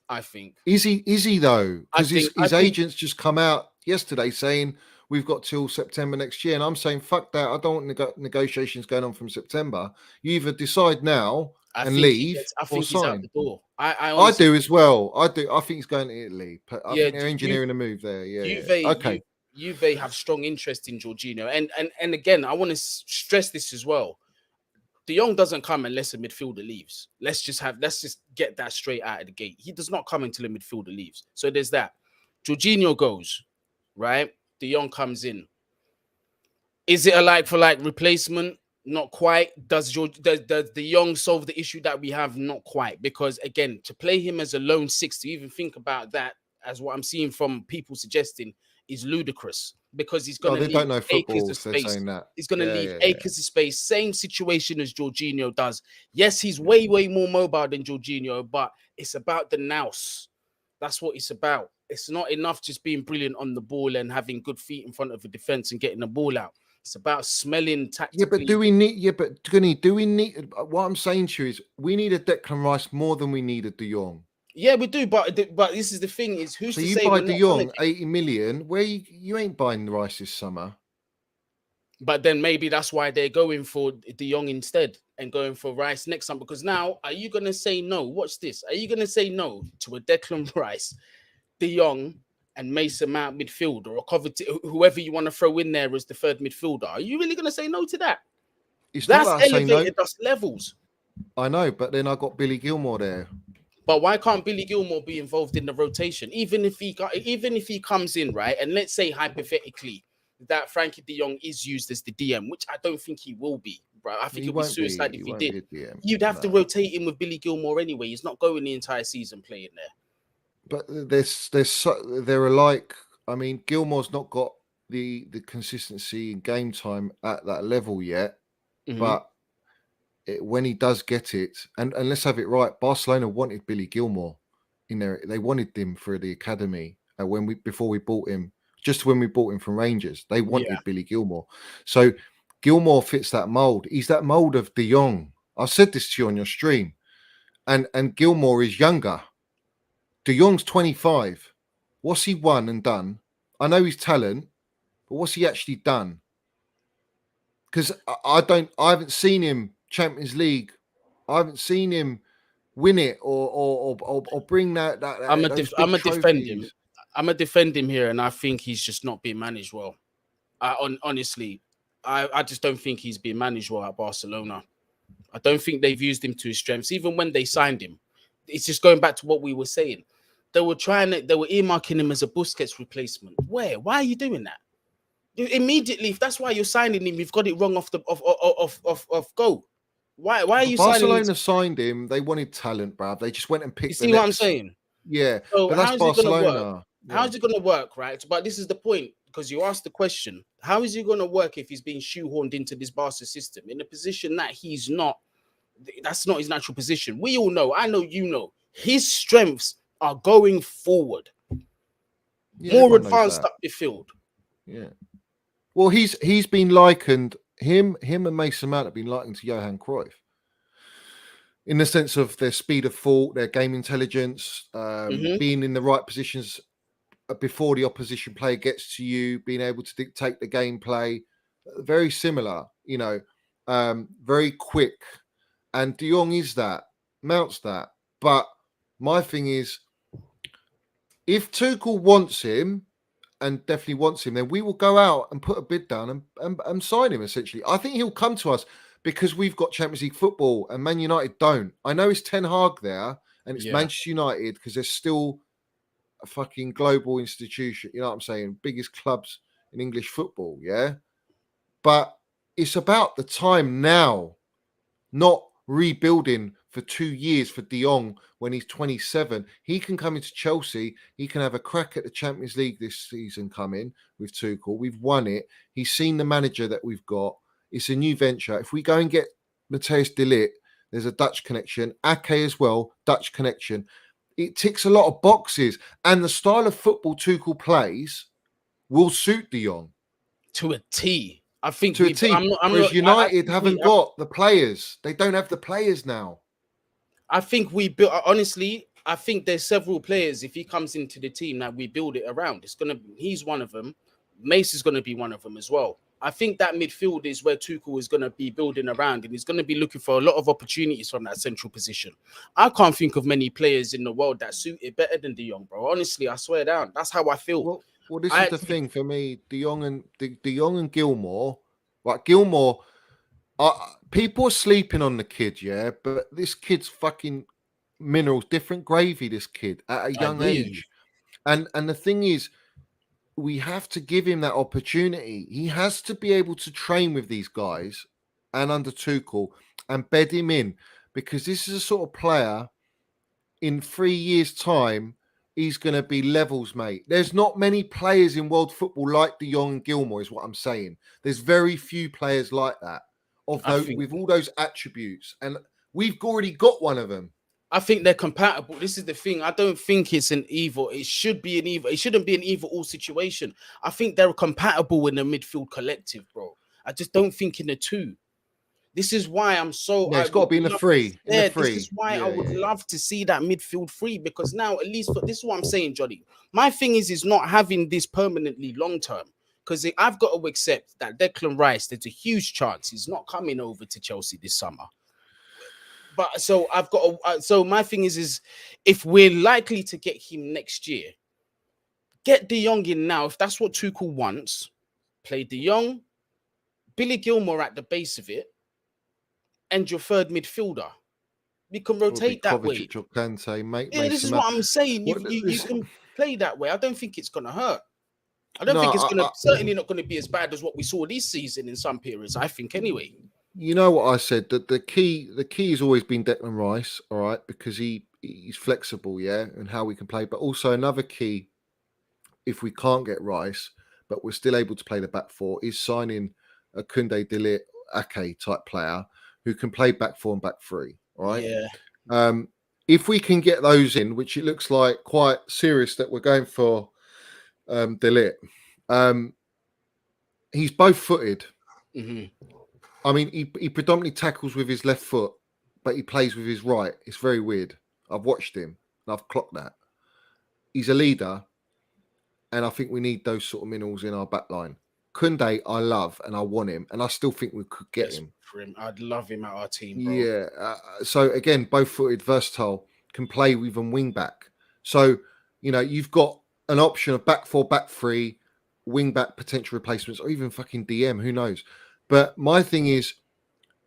I think. Is he though? Because his agents just come out yesterday saying we've got till September next year, and I'm saying fuck that. I don't want negotiations going on from September. You either decide now and leave, I think he's out the door. I do as well. I do. I think he's going to Italy. I think they're engineering a move there. Yeah. Okay. Juve have strong interest in Jorginho, and again, I want to stress this as well. De Jong doesn't come unless a midfielder leaves. Let's just get that straight out of the gate. He does not come until a midfielder leaves. So there's that. Jorginho goes, right? De Jong comes in. Is it a like for like replacement? Not quite. Does De Jong solve the issue that we have? Not quite. Because again, to play him as a lone six, to even think about that, as what I'm seeing from people suggesting, is ludicrous. Because he's going to don't know leave football acres of if they're space. saying that. He's going to leave acres of space. Same situation as Jorginho does. Yes, he's way more mobile than Jorginho, but it's about the nous. That's what it's about. It's not enough just being brilliant on the ball and having good feet in front of the defense and getting the ball out. It's about smelling tactically. Yeah, but do we need? Yeah, but Guni, do we need? What I'm saying to you is, we need a Declan Rice more than we need a De Jong. Yeah, we do, but this is the thing: is who's so to you say buy De Jong 80 million? Where you ain't buying Rice this summer. But then maybe that's why they're going for De Jong instead and going for Rice next time. Because now, are you going to say no? Watch this. Are you going to say no to a Declan Rice, De Jong, and Mason Mount midfield, or a Coventry, whoever you want to throw in there as the third midfielder? Are you really going to say no to that? That's elevated us levels. I know, but then I got Billy Gilmore there. But why can't Billy Gilmore be involved in the rotation? Even if he comes in, right? And let's say hypothetically that Frankie De Jong is used as the DM, which I don't think he will be, bro. I think it'll be suicide if he did. You'd have to rotate him with Billy Gilmore anyway. He's not going the entire season playing there. But they're alike. I mean, Gilmore's not got the consistency in game time at that level yet, but when he does get it, and let's have it right, Barcelona wanted Billy Gilmore in there. They wanted him for the academy before we bought him. Just when we bought him from Rangers, they wanted Billy Gilmore. So Gilmore fits that mold. He's that mold of De Jong. I said this to you on your stream, and Gilmore is younger. De Jong's 25. What's he won and done? I know he's talent, but what's he actually done? Because I haven't seen him Champions League. I haven't seen him win it or bring that. I'm gonna defend him. I'm gonna defend him here, and I think he's just not being managed well. Honestly, I just don't think he's being managed well at Barcelona. I don't think they've used him to his strengths. Even when they signed him, it's just going back to what we were saying. They were earmarking him as a Busquets replacement. Why are you doing that? Immediately, if that's why you're signing him, you've got it wrong off go. Why are you Barcelona signed him? They wanted talent, bruv. They just went and picked. You see what I'm saying? Yeah, so but that's Barcelona. How's it going to work, right? But this is the point, because you asked the question: how is he going to work if he's being shoehorned into this Barca system in a position that he's not? That's not his natural position. We all know. I know. You know. His strengths are going forward, more advanced up the field. Yeah. Well, he's been likened. Him and Mason Mount have been likened to Johan Cruyff in the sense of their speed of thought, their game intelligence, being in the right positions before the opposition player gets to you, being able to dictate the gameplay. Very similar, very quick. And De Jong is that, Mount's that. But my thing is, if Tuchel wants him, and definitely wants him, then we will go out and put a bid down and sign him, essentially. I think he'll come to us because we've got Champions League football and Man United don't. I know it's Ten Hag there and it's Manchester United because they're still a fucking global institution. You know what I'm saying? Biggest clubs in English football, yeah? But it's about the time now, not rebuilding for 2 years for De Jong when he's 27. He can come into Chelsea. He can have a crack at the Champions League this season coming with Tuchel. We've won it. He's seen the manager that we've got. It's a new venture. If we go and get Matthijs de Ligt, there's a Dutch connection. Ake as well, Dutch connection. It ticks a lot of boxes. And the style of football Tuchel plays will suit De Jong. To a T. I think to a T. Whereas United haven't got the players. They don't have the players now. I think we built. Honestly, I think there's several players. If he comes into the team, that we build it around. He's one of them. Mace is gonna be one of them as well. I think that midfield is where Tuchel is gonna be building around, and he's gonna be looking for a lot of opportunities from that central position. I can't think of many players in the world that suit it better than De Jong, bro. Honestly, I swear down. That's how I feel. Well, Well, this is the thing for me. De Jong and Gilmore. Right, Gilmore. People are sleeping on the kid, yeah, but this kid's fucking minerals, different gravy. This kid at a young age, and the thing is, we have to give him that opportunity. He has to be able to train with these guys and under Tuchel and bed him in, because this is a sort of player in 3 years' time. He's going to be levels, mate. There's not many players in world football like De Jong and Gilmore, is what I'm saying. There's very few players like that with all those attributes, and we've already got one of them. I think they're compatible. This is the thing. I don't think it's an evil. It should be an evil. It shouldn't be an either all situation. I think they're compatible in the midfield collective, bro. I just don't think in the two. This is why I'm so. Yeah, it's got to be in the three. This is why I would love to see that midfield free, because now, at least this is what I'm saying, Johnny. My thing is not having this permanently long term, because I've got to accept that Declan Rice, there's a huge chance he's not coming over to Chelsea this summer. But so I've got. So my thing is if we're likely to get him next year, get De Jong in now. If that's what Tuchel wants, play De Jong, Billy Gilmore at the base of it, and your third midfielder. We can rotate that way. This is what I'm saying. You can play that way. I don't think it's going to hurt. I don't think it's going to certainly not going to be as bad as what we saw this season in some periods. I think anyway. You know what I said, that the key has always been Declan Rice, all right, because he's flexible, yeah, and how we can play. But also another key, if we can't get Rice, but we're still able to play the back four, is signing a Koundé Delite Ake type player who can play back four and back three, all right? Yeah. If we can get those in, which it looks like quite serious that we're going for Delite. He's both footed. Mm-hmm. I mean, he predominantly tackles with his left foot, but he plays with his right. It's very weird. I've watched him and I've clocked that. He's a leader, and I think we need those sort of minerals in our back line. Koundé, I love and I want him, and I still think we could get him. For him. I'd love him at our team, bro. Yeah. So again, both footed, versatile, can play with them wing back. So, you've got an option of back four, back three, wing back potential replacements, or even fucking DM, who knows? But my thing is,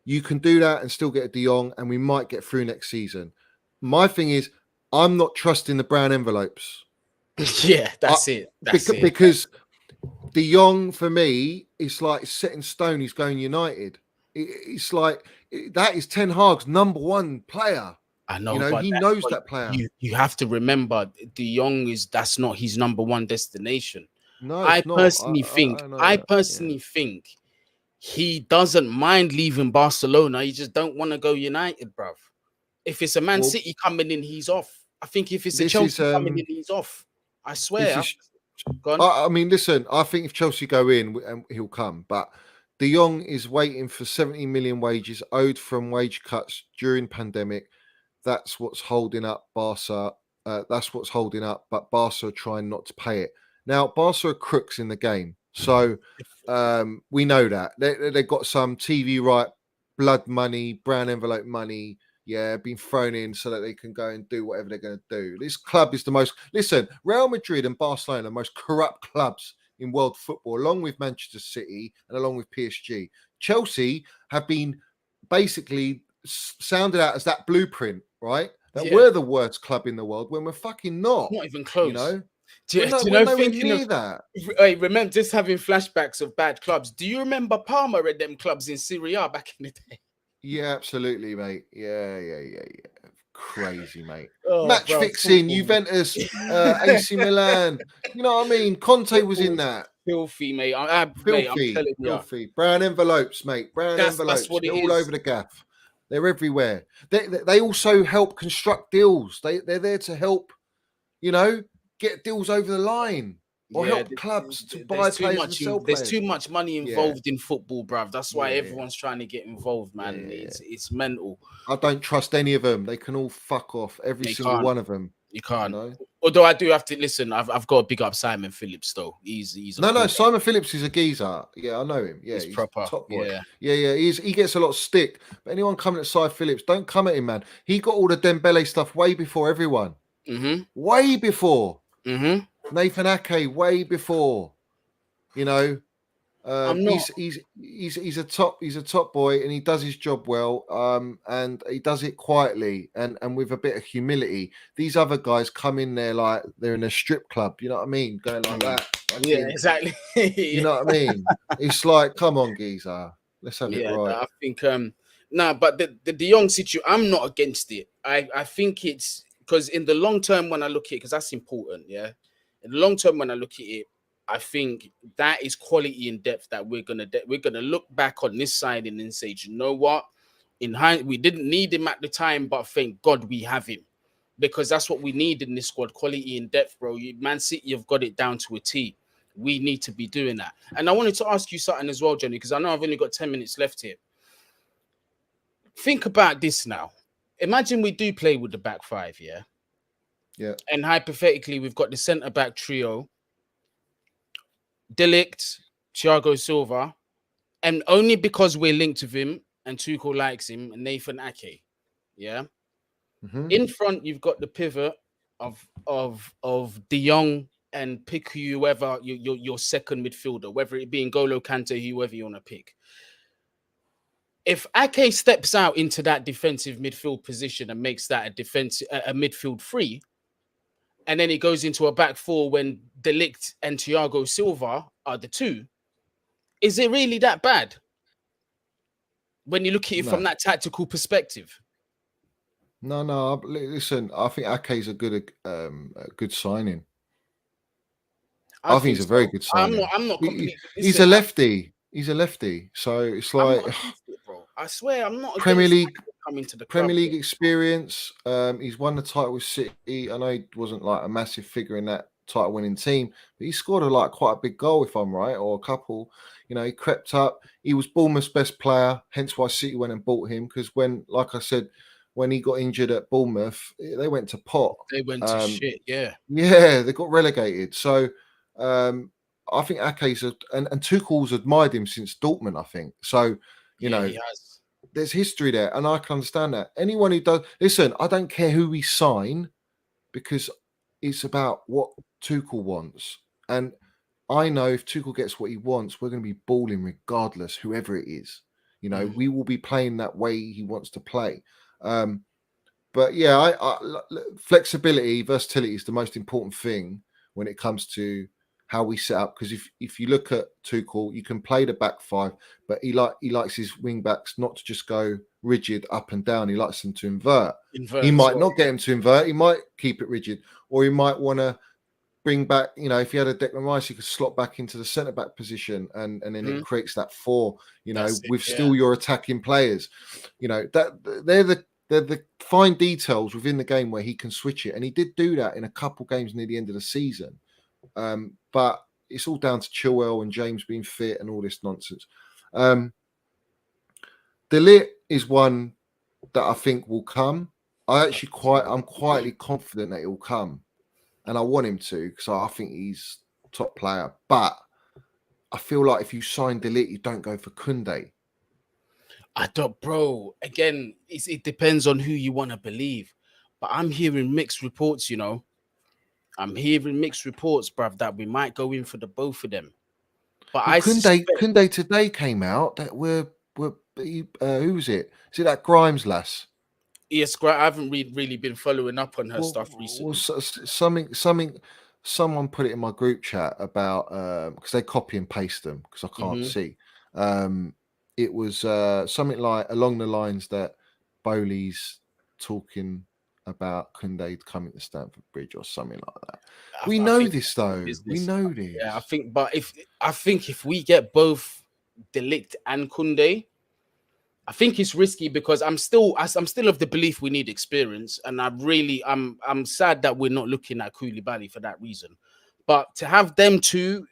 you can do that and still get a De Jong, and we might get through next season. My thing is, I'm not trusting the brown envelopes. Yeah, that's it. Because De Jong, for me, is like set in stone. He's going United. It's like, that is Ten Hag's number one player. I know, he knows that player. You have to remember, De Jong that's not his number one destination. No, I personally think he doesn't mind leaving Barcelona. He just don't want to go United, bruv. If it's a Man City coming in, he's off. I think if it's a Chelsea coming in, he's off. I swear. I mean, listen, I think if Chelsea go in, he'll come. But De Jong is waiting for 70 million wages owed from wage cuts during pandemic. That's what's holding up Barca. That's what's holding up. But Barca are trying not to pay it. Now, Barca are crooks in the game. So we know that. They've got some TV right, blood money, brown envelope money, being thrown in so that they can go and do whatever they're going to do. This club is the most... Listen, Real Madrid and Barcelona are the most corrupt clubs in world football, along with Manchester City and along with PSG. Chelsea have been basically sounded out as that blueprint, right? That we're the worst club in the world when we're fucking not. Not even close. Remember just having flashbacks of bad clubs. Do you remember Parma and them clubs in Serie A back in the day? Yeah, absolutely, mate. Yeah. Crazy, mate. Match fixing, Juventus, AC Milan. You know what I mean? Conte was in that. Filthy, mate. Filthy. Brown envelopes, mate. Brown envelopes. That's what it is. All over the gaff. They're everywhere. They also help construct deals. They're there to help, get deals over the line or help clubs to buy players and sell players. There's too much money involved in football, bruv. That's why everyone's trying to get involved, man. It's mental. I don't trust any of them. They can all fuck off. Every single one of them. You can't. Although I do have to listen. I've got to big up Simon Phillips though. He's no. Simon Phillips is a geezer. Yeah, I know him. Yeah, he's proper. Top boy. Yeah. He gets a lot of stick. But anyone coming at Simon Phillips, don't come at him, man. He got all the Dembele stuff way before everyone. Mm-hmm. Way before. Mm-hmm. Nathan Ake way before. You know, I'm not. he's a top boy, and he does his job well. And he does it quietly and with a bit of humility. These other guys come in there like they're in a strip club. You know what I mean? Going like that. Yeah, exactly. You know what I mean? It's like, come on, geezer, let's have it right. I think but the De Jong situation, I'm not against it. I think it's because in the long term when I look at it, because that's important, yeah. In the long term when I look at it, I think that is quality and depth that we're gonna look back on this signing and say, you know what? In hindsight, we didn't need him at the time, but thank God we have him. Because that's what we need in this squad, quality and depth, bro. Man City have got it down to a T. We need to be doing that. And I wanted to ask you something as well, Johnny, because I know I've only got 10 minutes left here. Think about this now. Imagine we do play with the back five, yeah? Yeah. And hypothetically, we've got the centre-back trio, De Ligt, Thiago Silva, and only because we're linked with him and Tuchel likes him, and Nathan Ake, yeah? Mm-hmm. In front, you've got the pivot of De Jong and pick whoever your second midfielder, whether it be N'Golo Kante, whoever you want to pick. If Ake steps out into that defensive midfield position and makes that a midfield free, and then it goes into a back four when De Ligt and Thiago Silva are the two, is it really that bad? When you look at it from that tactical perspective? No. Listen, I think Ake's a good signing. I think he's a very good signing. I'm not completely. He's a lefty. He's a lefty, so it's like bro. I swear, I'm not Premier League coming to the Premier League experience. He's won the title with City. I know he wasn't like a massive figure in that title-winning team, but he scored quite a big goal, if I'm right, or a couple. You know, he crept up. He was Bournemouth's best player, hence why City went and bought him. Because like I said, when he got injured at Bournemouth, they went to pot. They went to shit. Yeah, they got relegated. So. I think Ake's and Tuchel's admired him since Dortmund, I think. So, you know, he has. There's history there, and I can understand that. Anyone who does listen, I don't care who we sign because it's about what Tuchel wants. And I know if Tuchel gets what he wants, we're going to be balling regardless, whoever it is. You know, we will be playing that way he wants to play. But yeah, flexibility, versatility is the most important thing when it comes to how we set up. Because if you look at Tuchel, you can play the back five, but he likes his wing backs not to just go rigid up and down. He likes them to invert. He might not get him to invert. He might keep it rigid, or he might want to bring back. You know, if he had a Declan Rice, he could slot back into the centre back position, and then it creates that four. You know, still your attacking players. You know that they're the fine details within the game where he can switch it, and he did do that in a couple games near the end of the season. But it's all down to Chilwell and James being fit and all this nonsense. De Ligt is one that I think will come. I'm quietly confident that it will come, and I want him to because I think he's top player. But I feel like if you sign De Ligt, you don't go for Koundé. I don't, bro. Again, it depends on who you want to believe. But I'm hearing mixed reports, you know. I'm hearing mixed reports, bruv, that we might go in for the both of them. But Koundé today came out that who was it? Is it that Grimes lass? Yes, I haven't really been following up on her stuff recently. Someone put it in my group chat about because they copy and paste them because I can't see. It was something like along the lines that Bowley's talking about Koundé coming to Stamford Bridge or something like that. We know this though. We know this. Yeah, I think if we get both De Ligt and Koundé, I think it's risky because I'm still of the belief we need experience, and I'm sad that we're not looking at Koulibaly for that reason. But to have them two,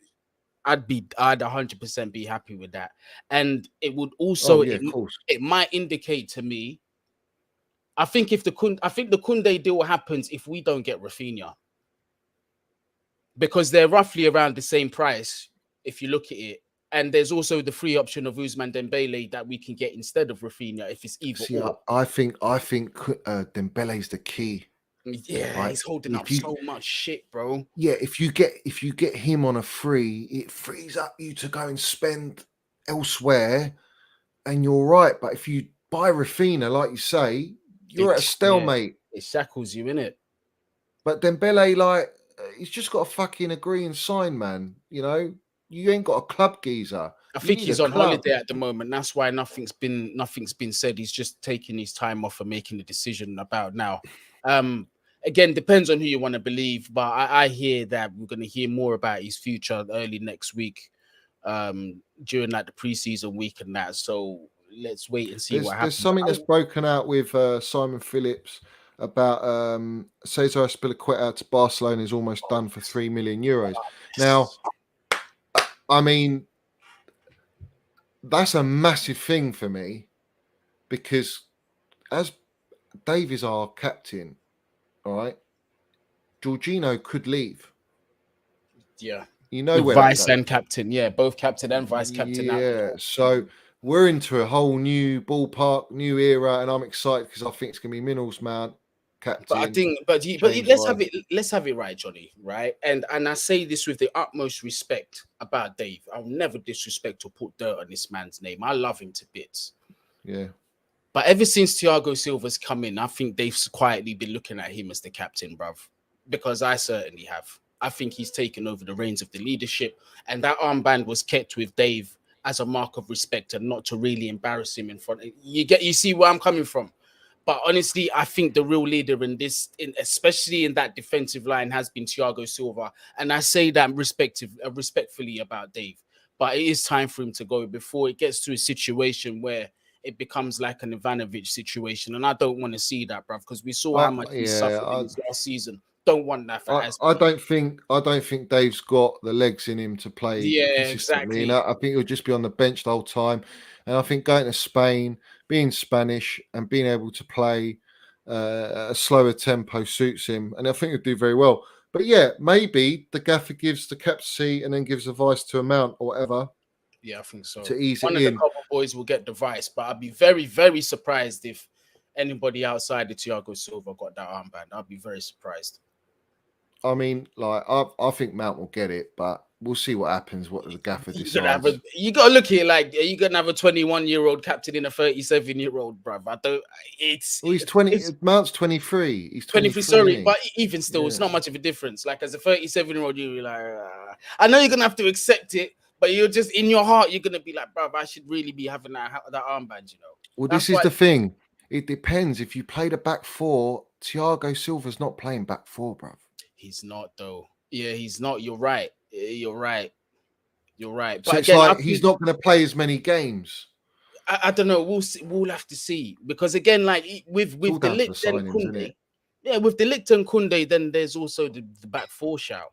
I'd 100% be happy with that, and it would also it might indicate to me. I think the Koundé deal happens if we don't get Raphinha, because they're roughly around the same price if you look at it. And there's also the free option of Ousmane Dembele that we can get instead of Raphinha if it's either or. I think Dembele is the key. Yeah, right? he's holding up If you so much shit, bro. if you get him on a free, it frees up you to go and spend elsewhere, and you're right. But if you buy Raphinha, like you say, you're at a Yeah, stalemate. it shackles you, innit? But Dembele, like, he's just got to fucking agree and sign, man. You know, you ain't got a club geezer. I You think need a he's on club. holiday at the moment. That's why nothing's been said. He's just taking his time off and making a decision about now. Again, depends on who you want to believe, but I hear that we're going to hear more about his future early next week, during like the preseason week and that. So let's wait and see what There's happens. something that's broken out with Simon Phillips about Cesar Azpilicueta to Barcelona is almost done for €3 million. Now, I mean, that's a massive thing for me because as Dave is our captain, all right, Jorginho could leave. Yeah, You know with where that vice goes. and captain, yeah, both captain and vice captain out. Yeah, so we're into a whole new ballpark, new era, and I'm excited because I think it's gonna be Minerals Mount, But I captain, think, James Rice. let's have it right, Johnny. Right, and I say this with the utmost respect about Dave. I'll never disrespect or put dirt on this man's name. I love him to bits. Yeah. But ever since Thiago Silva's come in, I think they've quietly been looking at him as the captain, bruv. Because I certainly have. I think he's taken over the reins of the leadership, and that armband was kept with Dave as a mark of respect and not to really embarrass him in front. You see where I'm coming from. But honestly, I think the real leader in this, especially in that defensive line, has been Thiago Silva, and I say that respectfully about Dave. But it is time for him to go before it gets to a situation where it becomes like an Ivanovic situation, and I don't want to see that, bruv, because we saw how much he suffered in his last season. Don't want that for as. I don't think Dave's got the legs in him to play Yeah, consistently. And exactly. I think he'll just be on the bench the whole time. And I think going to Spain, being Spanish, and being able to play a slower tempo suits him. And I think he'll do very well. But yeah, maybe the gaffer gives the captaincy and then gives the vice to a Mount or whatever Yeah, I think so. to ease it One of the in. couple boys will get the vice, but I'd be very, very surprised if anybody outside the Thiago Silva got that armband. I'd be very surprised. I mean, like I think Mount will get it, but we'll see what happens. What the gaffer You decides. you gotta look at it like, are you gonna have a 21-year-old captain in a 37-year-old, bruv? I don't. Well, he's 20. It's Mount's 23. He's 23. 23, isn't Sorry, he? but even still, it's Yeah. not much of a difference. Like as a 37-year-old, you're like, I know you're gonna have to accept it, but you're just in your heart, you're gonna be like, bruv, I should really be having that armband, you know. Well, That's this is why the thing. It depends. If you play the back four, Thiago Silva's not playing back four, bruv. he's not though. Yeah, he's not. You're right. You're right. You're right. So But it's again, I like he's think not going to play as many games. I don't know. We'll see, we'll have to see because again, like It's all with the down to the Ligt and signings, isn't Kunde, it? yeah, with the Ligt and Kunde, then there's also the back four shout.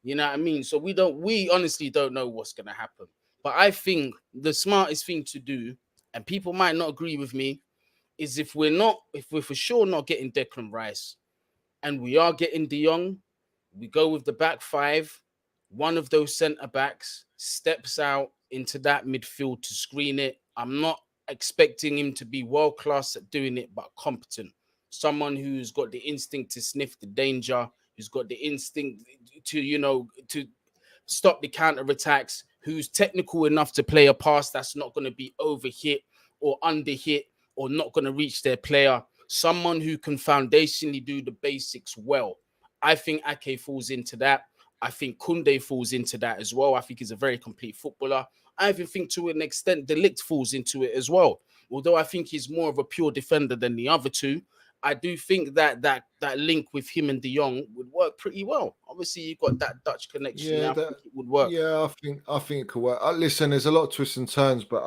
You know what I mean? So we honestly don't know what's gonna happen. But I think the smartest thing to do, and people might not agree with me, is if we're for sure not getting Declan Rice, and we are getting De Jong, we go with the back five. One of those centre backs steps out into that midfield to screen it. I'm not expecting him to be world class at doing it, but competent. Someone who's got the instinct to sniff the danger, who's got the instinct to, to stop the counter attacks, who's technical enough to play a pass that's not going to be overhit or underhit or not going to reach their player. Someone who can foundationally do the basics well. I think Ake falls into that. I think Kunde falls into that as well. I think he's a very complete footballer. I even think to an extent De Ligt falls into it as well. Although I think he's more of a pure defender than the other two, I do think that link with him and De Jong would work pretty well. Obviously, you've got that Dutch connection Yeah, there. I think it would work. yeah, I think it could work. Listen, there's a lot of twists and turns, but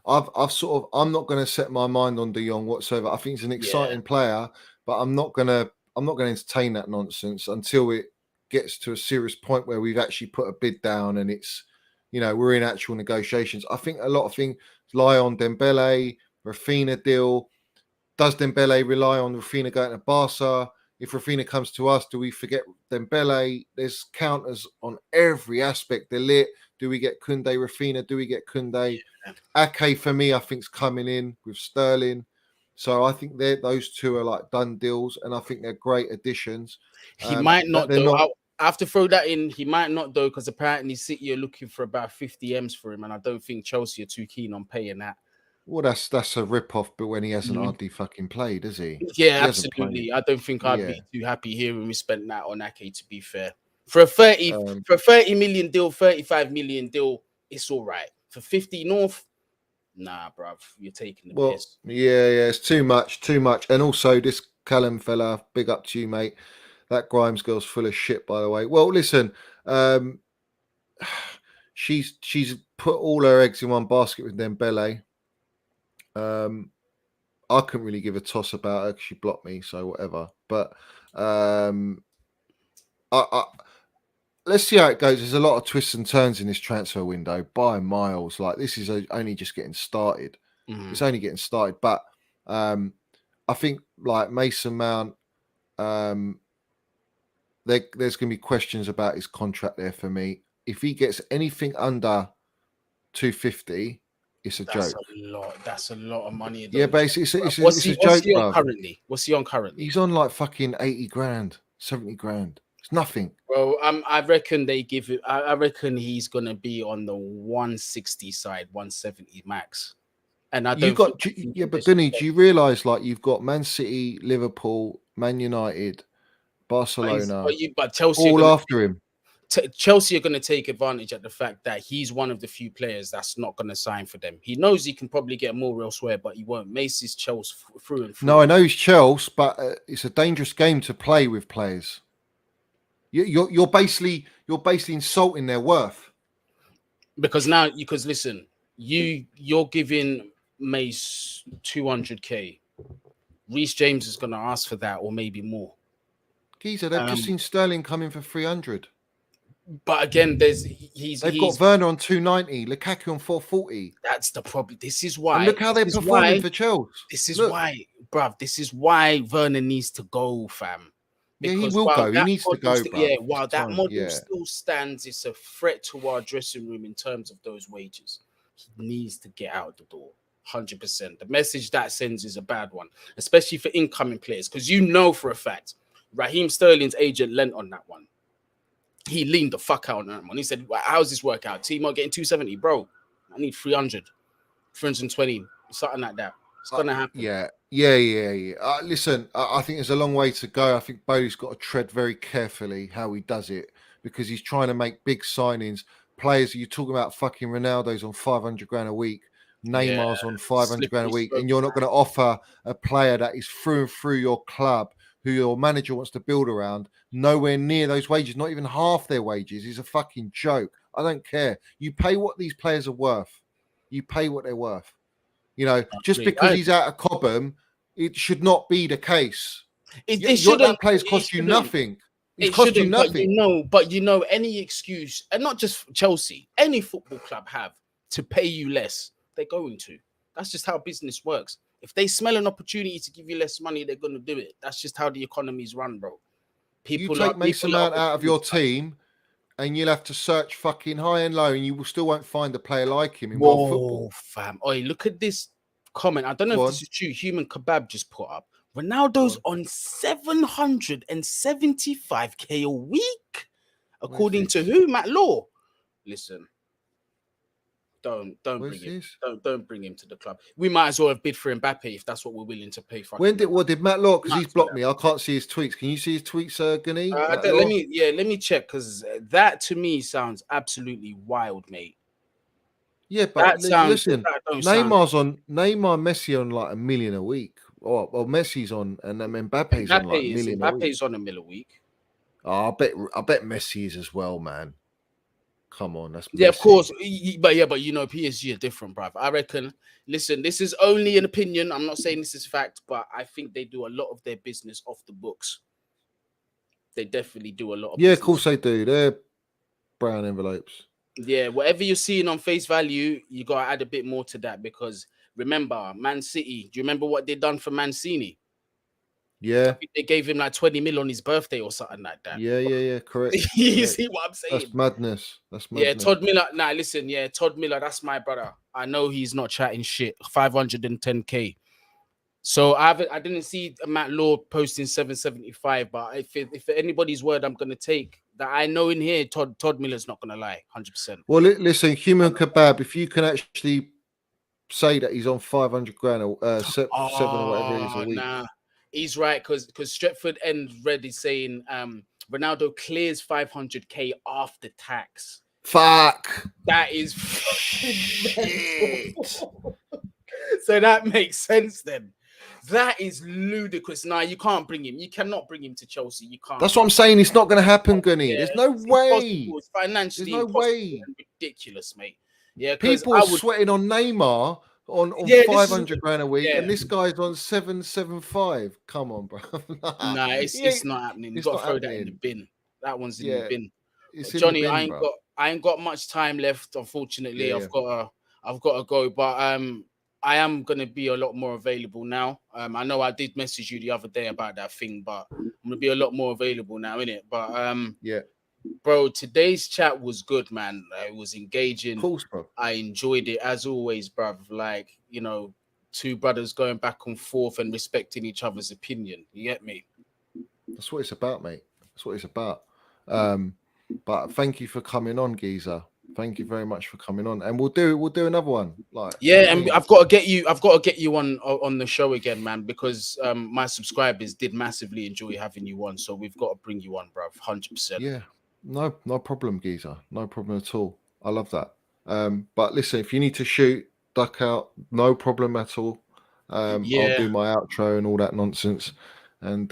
I'm not going to set my mind on De Jong whatsoever. I think he's an Yeah, exciting player, but I'm not going to entertain that nonsense until it gets to a serious point where we've actually put a bid down and it's, we're in actual negotiations. I think a lot of things lie on Dembele, Raphinha deal. Does Dembele rely on Raphinha going to Barca? If Raphinha comes to us, do we forget Dembele? There's counters on every aspect. The lit. Do we get Kunde Raphinha? Do we get Kunde? Ake for me, I think, is coming in with Sterling. So I think those two are like done deals, and I think they're great additions. He might not they're though. not. I have to throw that in. He might not though, because apparently City are looking for about 50 M's for him, and I don't think Chelsea are too keen on paying that. Well, that's a rip off, but when he hasn't hardly fucking played, has he? Yeah, He absolutely. I don't think I'd Yeah. be too happy hearing we spent that on Ake, to be fair. For a 30 million deal, 35 million deal, it's all right. For 50 North, nah, bruv, you're taking the piss. Yeah, it's too much. And also this Callum fella, big up to you, mate. That Grimes girl's full of shit, by the way. Well, listen, she's put all her eggs in one basket with Dembele. I couldn't really give a toss about her because she blocked me, so whatever. But let's see how it goes. There's a lot of twists and turns in this transfer window by miles. Like this is only just getting started. It's only getting started. But I think like Mason Mount, there's going to be questions about his contract there for me. If he gets anything under 250, it's a joke. That's a lot of money. Yeah, but it's a joke, What's he on currently? He's on like fucking 80 grand, 70 grand. It's nothing. Well, I reckon they give it. I reckon he's gonna be on the 160 side, 170 max. And I don't. But Guni, do you realise like you've got Man City, Liverpool, Man United, Barcelona, but Chelsea all after him. Chelsea are going to take advantage of the fact that he's one of the few players that's not going to sign for them. He knows he can probably get more elsewhere, but he won't. Mace is Chelsea through and through. No, I know he's Chelsea, but it's a dangerous game to play with players. You're basically insulting their worth. Because listen, you're giving Mace 200k. Reece James is going to ask for that or maybe more. Geezer, they've just seen Sterling coming for 300. But again, they've got Werner on 290, Lukaku on 440. That's the problem. This is why. And look how they're performing for Chelsea. This is why, bruv. This is why Werner needs to go, fam. Because he will go. He needs to go, bruv. Yeah, while that model still stands, it's a threat to our dressing room in terms of those wages. He needs to get out the door. 100%. The message that sends is a bad one, especially for incoming players, because you know for a fact Raheem Sterling's agent lent on that one. He leaned the fuck out on that one. He said, how's this work out? Timo getting 270, bro. I need 300, 320, something like that. It's going to happen. Yeah. Listen, I think there's a long way to go. I think Bodie's got to tread very carefully how he does it because he's trying to make big signings. Players, you're talking about fucking Ronaldo's on 500 grand a week. Neymar's on 500 grand a week. And you're not going to offer a player that is through and through your club who your manager wants to build around, nowhere near those wages, not even half their wages, is a fucking joke. I don't care. You pay what these players are worth. You pay what they're worth. You know, just because he's out of Cobham, it should not be the case. That player's cost you nothing. It's cost you nothing. But any excuse, and not just Chelsea, any football club have to pay you less, they're going to. That's just how business works. If they smell an opportunity to give you less money, they're going to do it. That's just how the economy's run, bro. You take Mason Mount out of your team, and you'll have to search fucking high and low, and you still won't find a player like him in world football. Fam. Oi, look at this comment. I don't know if this is true. Human Kebab just put up. Ronaldo's on 775k a week, according to who? Matt Law. Listen. Don't bring him to the club. We might as well have bid for Mbappe if that's what we're willing to pay for. Did Matt Law? Because he's blocked me. I can't see his tweets. Can you see his tweets, Guni? Let me check because that to me sounds absolutely wild, mate. Yeah, but listen, Neymar, Messi on like $1 million a week, or Messi's on, and then Mbappe's on like $1 million. Mbappe's on $1 million a week. Oh, I bet Messi is as well, man. Come on, that's Messi. Yeah, of course, but PSG are different, bruv. I reckon. Listen, this is only an opinion. I'm not saying this is fact, but I think they do a lot of their business off the books. They definitely do a lot of. Yeah, of course they do. They're brown envelopes. Yeah, whatever you're seeing on face value, you gotta add a bit more to that because remember, Man City. Do you remember what they done for Mancini? Yeah, I think they gave him like 20 mil on his birthday or something like that. Yeah, correct. You see what I'm saying? That's madness. Yeah, Todd Miller. Nah, listen, Todd Miller, that's my brother. I know he's not chatting shit. 510k. So I didn't see Matt Law posting 775, but if anybody's word I'm gonna take that I know in here, Todd Miller's not gonna lie, 100%. Well, listen, Human Kebab, if you can actually say that he's on 500 grand or 7 or whatever it is a week. Nah, he's right because Stretford End Red is saying Ronaldo clears 500k after tax. Fuck. That is shit. So that makes sense then. That is ludicrous. Nah, you can't bring him. You cannot bring him to Chelsea. You can't. That's what I'm saying. It's not going to happen, Gunny. There's no way. It's financially There's no way. And ridiculous, mate. Yeah, people are sweating on Neymar on 500 grand a week, and this guy's on 775. Come on, bro. Nah, it's not happening. You've got to throw that in the bin. That one's in the bin. Johnny, I ain't got much time left. Unfortunately, I've got to go. But I am gonna be a lot more available now. I know I did message you the other day about that thing, but I'm gonna be a lot more available now, innit? But bro, today's chat was good, man. It was engaging. Of course, bro. I enjoyed it as always, bruv. Like, you know, two brothers going back and forth and respecting each other's opinion. You get me? That's what it's about, mate. That's what it's about. But thank you for coming on, Geezer. Thank you very much for coming on, and we'll do another one. Like, and I've got to get you on the show again, man, because my subscribers did massively enjoy having you on, so we've got to bring you on, bruv. 100%. Yeah, no problem, Geezer. No problem at all. I love that. But listen, if you need to shoot, duck out, no problem at all. I'll do my outro and all that nonsense, and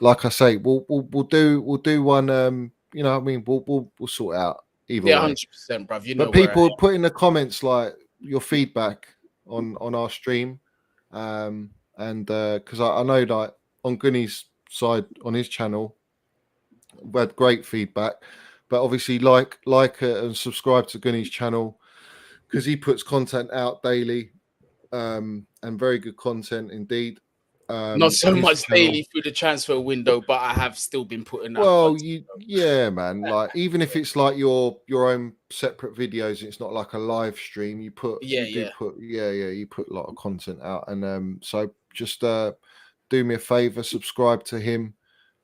like I say, we'll do one. You know what I mean? We'll sort it out. Either way. 100%, bruv. You know, but people put in the comments like your feedback on our stream, and because I know that on Guni's side on his channel, we had great feedback. But obviously, like and subscribe to Guni's channel because he puts content out daily, and very good content indeed. Not so much daily through the transfer window, but I have still been putting out. Well, man. Like even if it's like your own separate videos, it's not like a live stream. You put you put a lot of content out, and so just do me a favor, subscribe to him,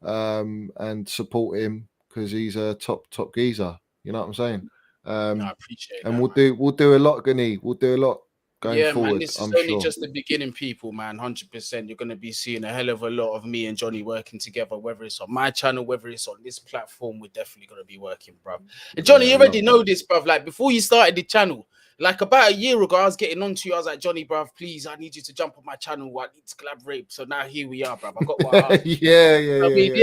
and support him because he's a top geezer. You know what I'm saying? I appreciate and that, we'll do a lot, Guni. We'll do a lot. Forward, man, this is only just the beginning, people, man. 100%. You're going to be seeing a hell of a lot of me and Johnny working together, whether it's on my channel, whether it's on this platform. We're definitely going to be working, bruv. And Johnny, you already know this, bruv. Like, before you started the channel, like about a year ago, I was getting onto you. I was like, Johnny, bruv, please, I need you to jump on my channel. I need to collaborate. So now here we are, bruv. I got what I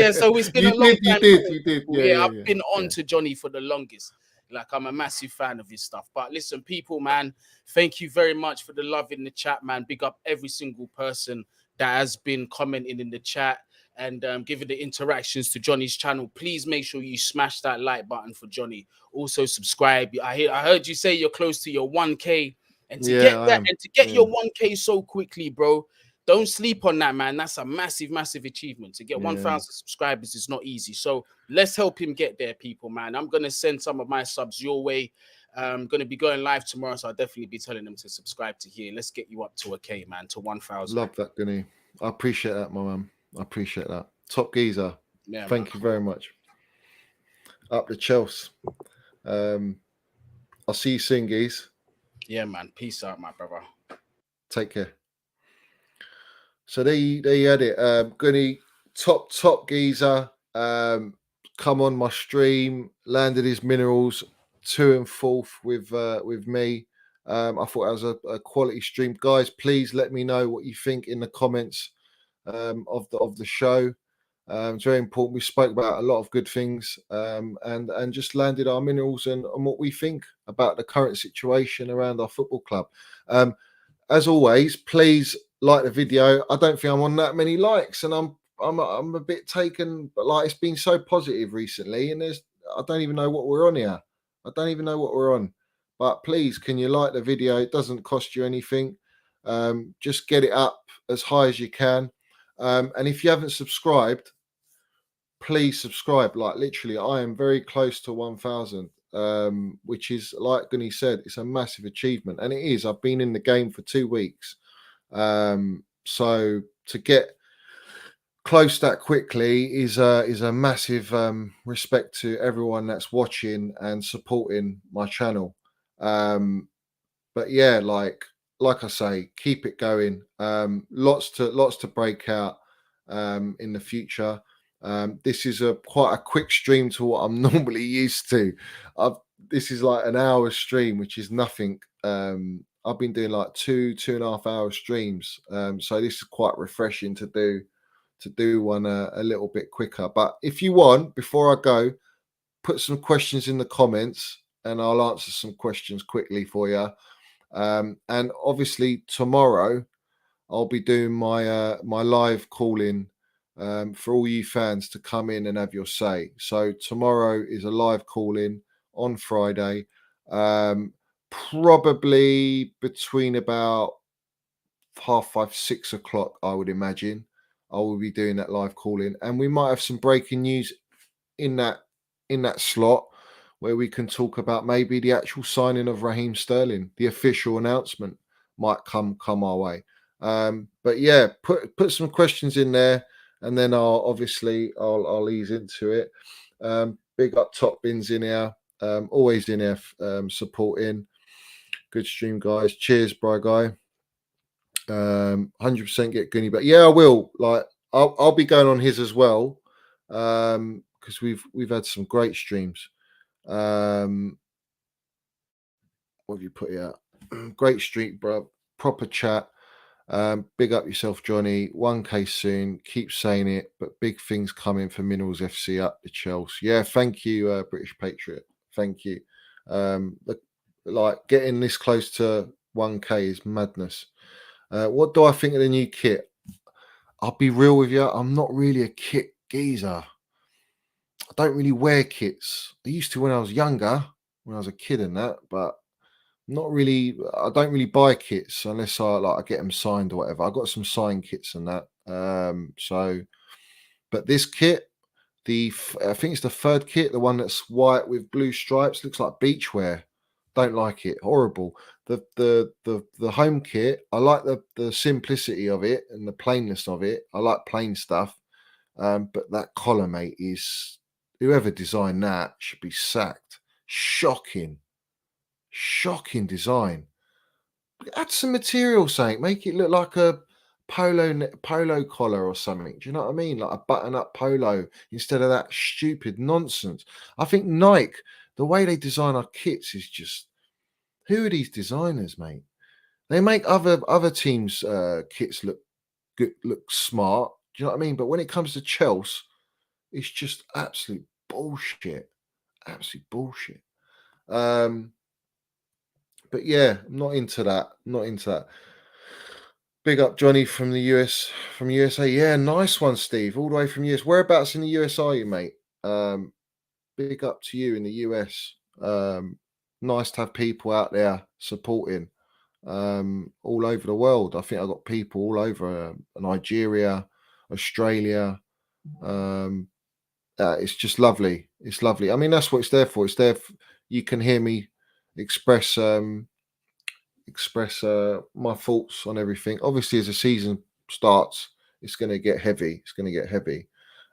asked. So it's been a long time. You did. I've been on to Johnny for the longest. Like, I'm a massive fan of his stuff. But listen, people, man, thank you very much for the love in the chat, man. Big up every single person that has been commenting in the chat and giving the interactions to Johnny's channel. Please make sure you smash that like button for Johnny. Also, subscribe. I heard you say you're close to your 1K. And to get your 1K so quickly, bro, don't sleep on that, man. That's a massive achievement. To get 1,000 subscribers is not easy. So let's help him get there, people, man. I'm going to send some of my subs your way. I'm going to be going live tomorrow, so I'll definitely be telling them to subscribe to here. Let's get you up to a K, man, to 1,000. Love that, Guni. I appreciate that, my man. I appreciate that. Top geezer. Yeah, Thank you very much. Up the Chels. I'll see you soon, geez. Yeah, man. Peace out, my brother. Take care. So there you had it. Guni, top geezer. Come on my stream, landed his minerals 2 and 4th with me. I thought that was a quality stream. Guys, please let me know what you think in the comments of the show. It's very important. We spoke about a lot of good things, and just landed our minerals and what we think about the current situation around our football club. As always, please like the video. I don't think I'm on that many likes, and I'm a bit taken, but like it's been so positive recently, and I don't even know what we're on here. I don't even know what we're on. But please, can you like the video? It doesn't cost you anything. Just get it up as high as you can. And if you haven't subscribed, please subscribe. Like literally, I am very close to 1,000, which is, like Guni said, it's a massive achievement. And it is. I've been in the game for 2 weeks. So to get close that quickly is a massive respect to everyone that's watching and supporting my channel. But yeah, like I say, keep it going. Lots to break out in the future. This is quite a quick stream to what I'm normally used to. This is like an hour stream, which is nothing. I've been doing like 2.5 hour streams, so this is quite refreshing to do one a little bit quicker. But if you want, before I go, put some questions in the comments, and I'll answer some questions quickly for you. And obviously tomorrow I'll be doing my my live call-in for all you fans to come in and have your say. So tomorrow is a live call-in on Friday, probably between about 5:30, 6 o'clock, I would imagine. I will be doing that live call-in, and we might have some breaking news in that slot where we can talk about maybe the actual signing of Raheem Sterling. The official announcement might come our way. But yeah, put some questions in there, and then I'll ease into it. Big up Top Bins in here, always in here supporting. Good stream, guys. Cheers, bro, guy. 100% get Guni, but yeah, I will. Like, I'll be going on his as well, because we've had some great streams. What have you put here? Great street, bro. Proper chat. Big up yourself, Johnny. 1K soon. Keep saying it, but big things coming for Minerals FC up the Chels. Yeah, thank you, British Patriot. Thank you. Like getting this close to 1K is madness. What do I think of the new kit? I'll be real with you. I'm not really a kit geezer. I don't really wear kits. I used to when I was younger, when I was a kid and that, but not really. I don't really buy kits unless I get them signed or whatever. I got some signed kits and that. But this kit, I think it's the third kit, the one that's white with blue stripes, looks like beachwear. Don't like it. Horrible. The home kit, I like the simplicity of it and the plainness of it. I like plain stuff. But that collar, mate, is whoever designed that should be sacked. Shocking design. Add some material, something. Make it look like a polo collar or something. Do you know what I mean? Like a button-up polo instead of that stupid nonsense. I think Nike, the way they design our kits is just. Who are these designers, mate? They make other teams' kits look good, look smart. Do you know what I mean? But when it comes to Chels, it's just absolute bullshit. Absolute bullshit. But yeah, I'm not into that. Not into that. Big up Johnny from the from USA. Yeah, nice one, Steve. All the way from US. Whereabouts in the US are you, mate? Big up to you in the US. Nice to have people out there supporting all over the world. I think I've got people all over Nigeria, Australia. It's just lovely. It's lovely. I mean, that's what it's there for. It's there. You can hear me express my thoughts on everything. Obviously, as the season starts, it's going to get heavy. It's going to get heavy.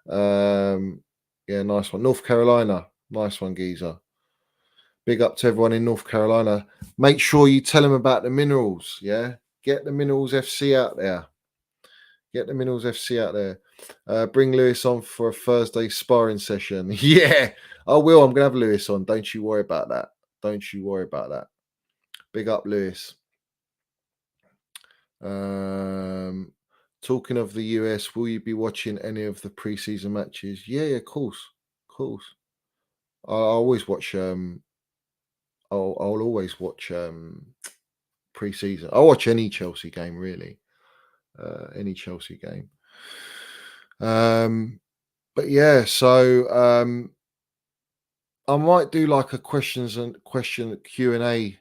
Yeah, nice one. North Carolina. Nice one, Geezer. Big up to everyone in North Carolina. Make sure you tell them about the Minerals. Yeah, get the Minerals FC out there. Get the Minerals FC out there. Bring Lewis on for a Thursday sparring session. Yeah, I will. I'm going to have Lewis on. Don't you worry about that. Don't you worry about that. Big up, Lewis. Talking of the US, will you be watching any of the preseason matches? Yeah, of course. Of course. I always watch I'll always watch pre-season. I'll watch any Chelsea game, really. Any Chelsea game. But yeah, so I might do like a question Q&A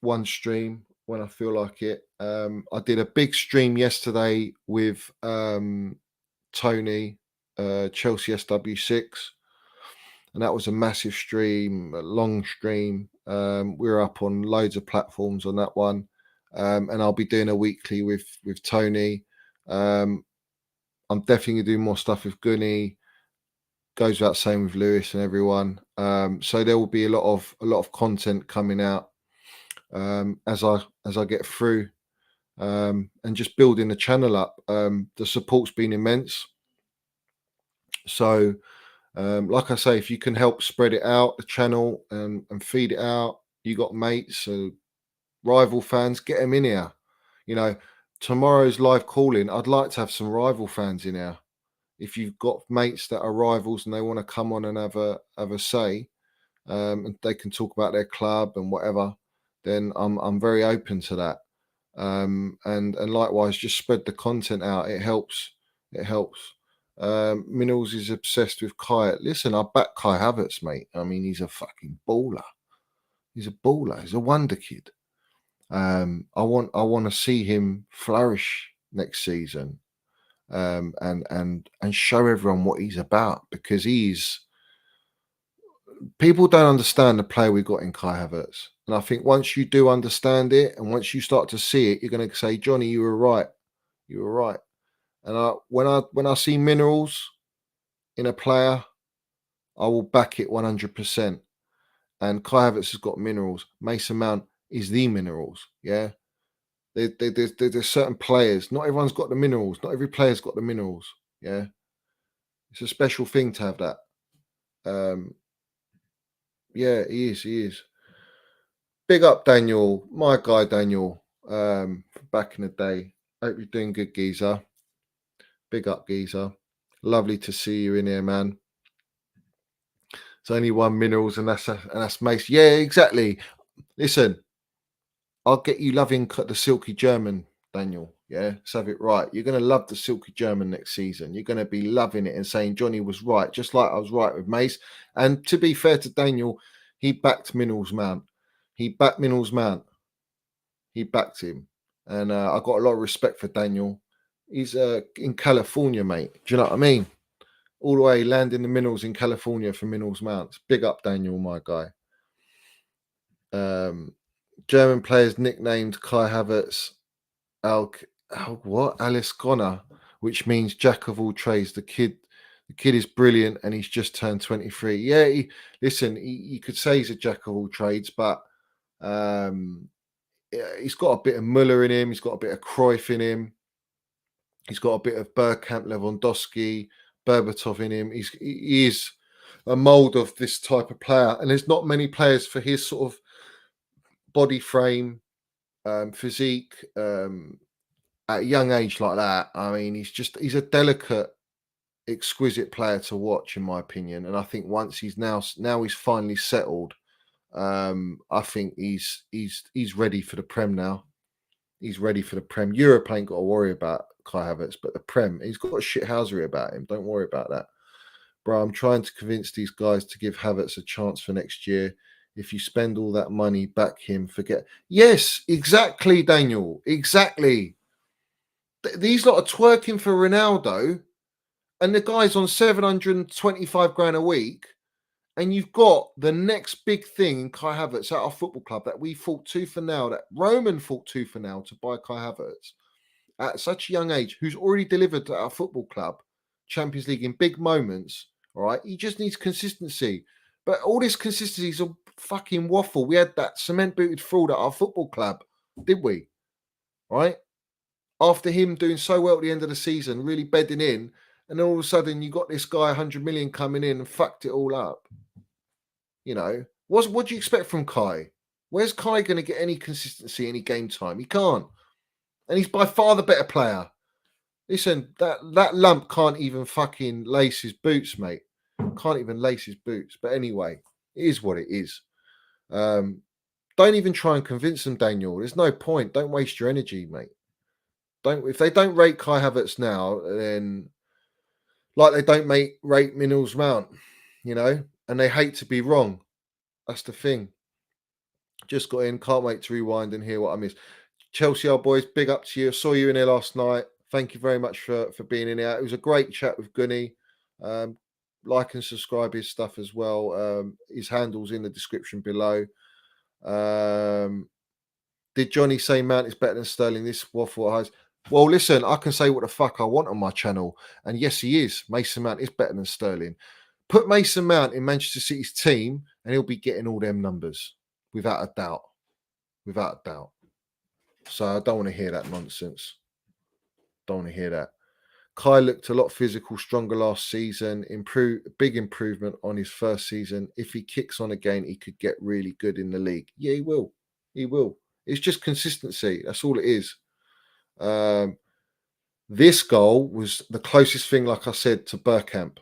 one stream when I feel like it. I did a big stream yesterday with Tony, Chelsea SW6. And that was a massive stream, a long stream. We're up on loads of platforms on that one. And I'll be doing a weekly with Tony. I'm definitely going to do more stuff with Guni. Goes without saying with Lewis and everyone. So there will be a lot of content coming out as I get through, and just building the channel up. The support's been immense. So, like I say, if you can help spread it out, the channel, and feed it out, you got mates, rival fans, get them in here. You know, tomorrow's live calling. I'd like to have some rival fans in here. If you've got mates that are rivals and they want to come on and have a say, and they can talk about their club and whatever, then I'm very open to that. And likewise, just spread the content out. It helps. It helps. Minnals is obsessed with Kai. Listen, I back Kai Havertz, mate. I mean, he's a fucking baller. He's a baller. He's a wonder kid. I want to see him flourish next season, and show everyone what he's about, because people don't understand the player we got in Kai Havertz. And I think once you do understand it, and once you start to see it, you're going to say, Johnny, you were right. You were right. And when I see minerals in a player, I will back it 100%. And Kai Havertz has got minerals. Mason Mount is the minerals. Yeah. There's certain players. Not everyone's got the minerals. Not every player's got the minerals. Yeah. It's a special thing to have that. Yeah, he is. He is. Big up, Daniel. My guy, Daniel. Back in the day. Hope you're doing good, geezer. Big up, geezer. Lovely to see you in here, man. It's only one minerals, and that's Mace. Yeah, exactly. Listen, I'll get you loving the Silky German, Daniel. Yeah, let's have it right. You're going to love the Silky German next season. You're going to be loving it and saying Johnny was right, just like I was right with Mace. And to be fair to Daniel, he backed Minerals Mount. He backed Minerals Mount. He backed him. And I got a lot of respect for Daniel. He's in California, mate. Do you know what I mean? All the way landing the minerals in California for Minerals Mounts. Big up, Daniel, my guy. German players nicknamed Kai Havertz Alice Connor, which means jack of all trades. The kid is brilliant, and he's just turned 23. Yeah, you could say he's a jack of all trades, but he's got a bit of Muller in him. He's got a bit of Cruyff in him. He's got a bit of Bergkamp, Lewandowski, Berbatov in him. He is a mould of this type of player, and there's not many players for his sort of body frame, physique, at a young age like that. I mean, he's a delicate, exquisite player to watch, in my opinion. And I think once he's finally settled, I think he's ready for the Prem now. He's ready for the Prem. Europe ain't got to worry about Kai Havertz, but the Prem, he's got a shithousery about him. Don't worry about that. Bro, I'm trying to convince these guys to give Havertz a chance for next year. If you spend all that money, back him, forget. Yes, exactly, Daniel. Exactly. These lot are twerking for Ronaldo, and the guy's on 725 grand a week. And you've got the next big thing in Kai Havertz at our football club that we fought tooth and nail, that Roman fought tooth and nail to buy Kai Havertz at such a young age, who's already delivered at our football club, Champions League in big moments. All right. He just needs consistency. But all this consistency is a fucking waffle. We had that cement booted fraud at our football club, did we? All right. After him doing so well at the end of the season, really bedding in, and then all of a sudden you got this guy 100 million coming in and fucked it all up. You know, what do you expect from Kai? Where's Kai going to get any consistency, any game time? He can't. And he's by far the better player. Listen, that lump can't even fucking lace his boots, mate. Can't even lace his boots. But anyway, it is what it is. Don't even try and convince them, Daniel. There's no point. Don't waste your energy, mate. If they don't rate Kai Havertz now, then like they don't rate Minerals Mount, you know, and they hate to be wrong. That's the thing. Just got in, can't wait to rewind and hear what I missed. Chelsea, our boys, big up to you. I saw you in here last night. Thank you very much for being in here. It was a great chat with Guni. Like and subscribe his stuff as well. His handle's in the description below. Did Johnny say Mount is better than Sterling? This waffle eyes. Well, listen, I can say what the fuck I want on my channel. And yes, he is. Mason Mount is better than Sterling. Put Mason Mount in Manchester City's team and he'll be getting all them numbers. Without a doubt. Without a doubt. So I don't want to hear that nonsense. Don't want to hear that. Kai looked a lot physical, stronger last season. Big improvement on his first season. If he kicks on again, he could get really good in the league. Yeah, he will. He will. It's just consistency. That's all it is. This goal was the closest thing, like I said, to Bergkamp.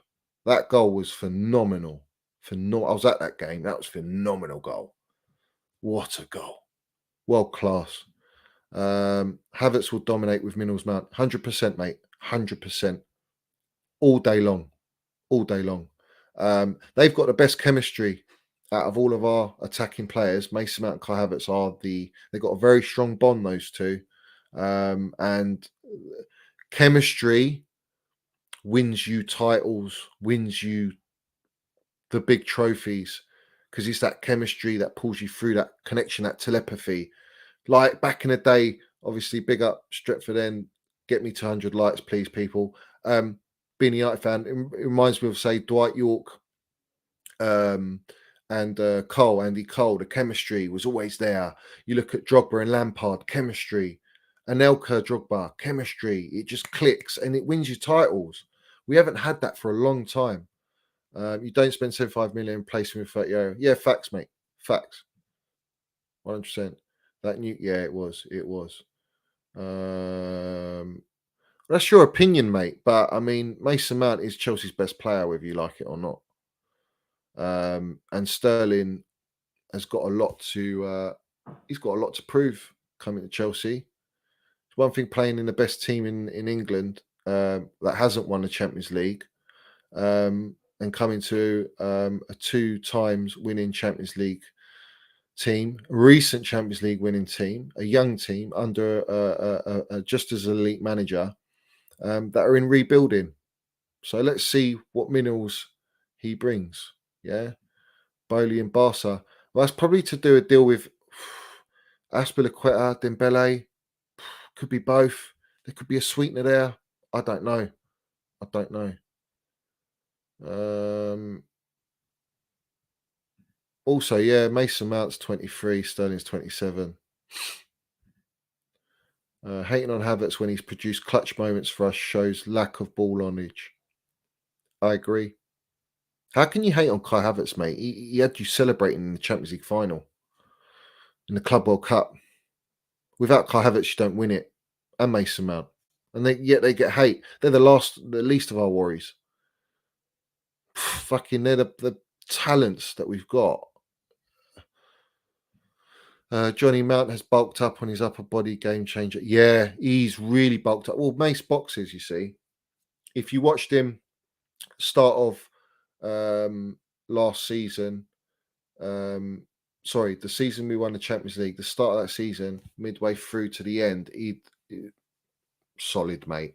That goal was phenomenal. I was at that game. That was a phenomenal goal. What a goal. World class. Havertz will dominate with Minerals Mount. 100%, mate. 100%. All day long. All day long. They've got the best chemistry out of all of our attacking players. Mason Mount and Kai Havertz they've got a very strong bond, those two. And chemistry wins you titles, wins you the big trophies, because it's that chemistry that pulls you through, that connection, that telepathy. Like back in the day, obviously, big up Stretford End, get me to 100 likes, please, people. Being a United fan, it reminds me of, say, Dwight York and Andy Cole. The chemistry was always there. You look at Drogba and Lampard, chemistry. Anelka, Drogba, chemistry. It just clicks and it wins you titles. We haven't had that for a long time. You don't spend 75 million placing with 30 euro. Yeah, facts, mate. Facts. 100%. It was. That's your opinion, mate. But I mean, Mason Mount is Chelsea's best player, whether you like it or not. And Sterling has got a lot to. He's got a lot to prove coming to Chelsea. It's one thing playing in the best team in England that hasn't won the Champions League, and coming to a 2 times winning Champions League team, a recent Champions League winning team, a young team under just as an elite manager that are in rebuilding. So let's see what minerals he brings. Yeah, Bowley and Barca. Well, that's probably to do a deal with Aspilicueta, Dembele. Could be both. There could be a sweetener there. I don't know. Also, yeah, Mason Mount's 23, Sterling's 27. Hating on Havertz when he's produced clutch moments for us shows lack of ball knowledge. I agree. How can you hate on Kai Havertz, mate? He had you celebrating in the Champions League final, in the Club World Cup. Without Kai Havertz, you don't win it. And Mason Mount. And yet they get hate. They're the least of our worries. Fucking, they're the talents that we've got. Johnny Mount has bulked up on his upper body, game changer. Yeah, he's really bulked up. Well, Mace boxes, you see. If you watched him start off last season, the season we won the Champions League, the start of that season, midway through to the end, he solid, mate.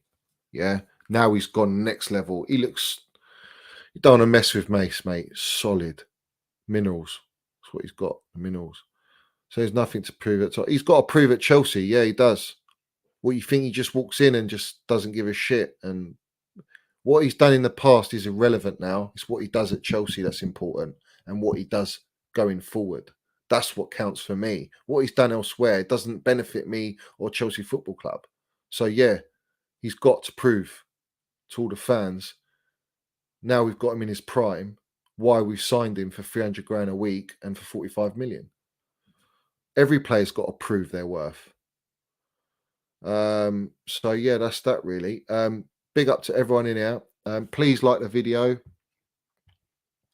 Yeah. Now he's gone next level. You don't want to mess with Mace, mate. Solid. Minerals. That's what he's got. Minerals. So there's nothing to prove it. He's got to prove at Chelsea. Yeah, he does. What you think he just walks in and just doesn't give a shit? And what he's done in the past is irrelevant now. It's what he does at Chelsea that's important, and what he does going forward. That's what counts for me. What he's done elsewhere doesn't benefit me or Chelsea Football Club. So yeah, he's got to prove to all the fans. Now we've got him in his prime. Why we've signed him for 300 grand a week and for 45 million. Every player's got to prove their worth. So yeah, that's that really. Big up to everyone in here. Please like the video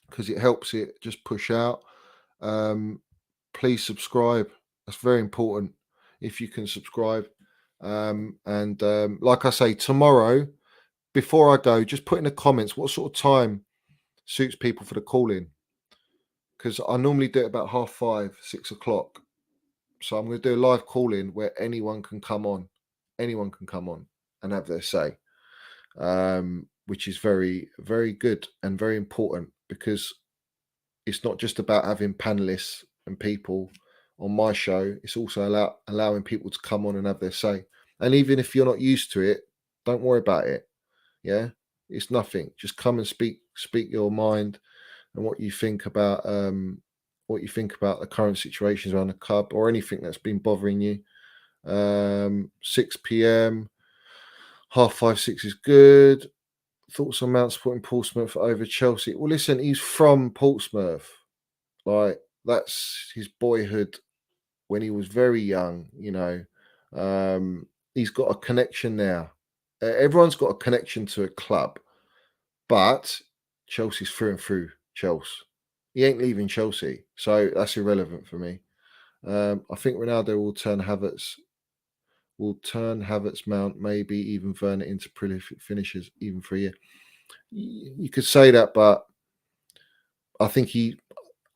because it helps it just push out. Please subscribe. That's very important if you can subscribe. Like I say, tomorrow, before I go, just put in the comments what sort of time suits people for the call-in. Because I normally do it about 5:30, 6 o'clock. So I'm going to do a live call-in where anyone can come on. Anyone can come on and have their say. Which is very, very good and very important because it's not just about having panelists and people on my show. It's also allowing people to come on and have their say. And even if you're not used to it, don't worry about it. Yeah, it's nothing. Just come and speak your mind and what you think about the current situations around the club or anything that's been bothering you. 6 p.m. 5:30, 6 is good. Thoughts on Mount supporting Portsmouth over Chelsea? Well, listen, he's from Portsmouth. Like, that's his boyhood when he was very young, you know. He's got a connection there. Everyone's got a connection to a club, but Chelsea's through and through Chelsea. He ain't leaving Chelsea, so that's irrelevant for me. I think Ronaldo will turn Havertz, Mount, maybe even Werner into prolific finishers, even for a year. You could say that, but I think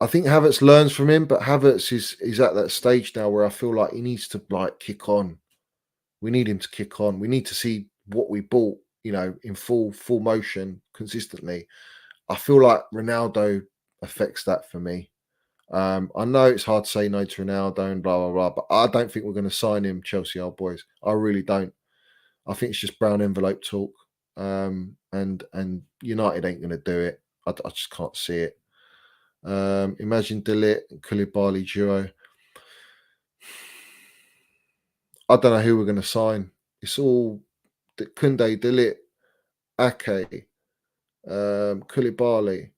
Havertz learns from him, but Havertz is at that stage now where I feel like he needs to kick on. We need him to kick on. We need to see what we bought, in full motion consistently. I feel like Ronaldo affects that for me. I know it's hard to say no to Ronaldo and blah, blah, blah, but I don't think we're going to sign him, Chelsea old boys. I really don't. I think it's just brown envelope talk. And United ain't going to do it. I just can't see it. Imagine De Ligt and Koulibaly duo. I don't know who we're going to sign. It's all Koundé, De Ligt, Ake, Koulibaly.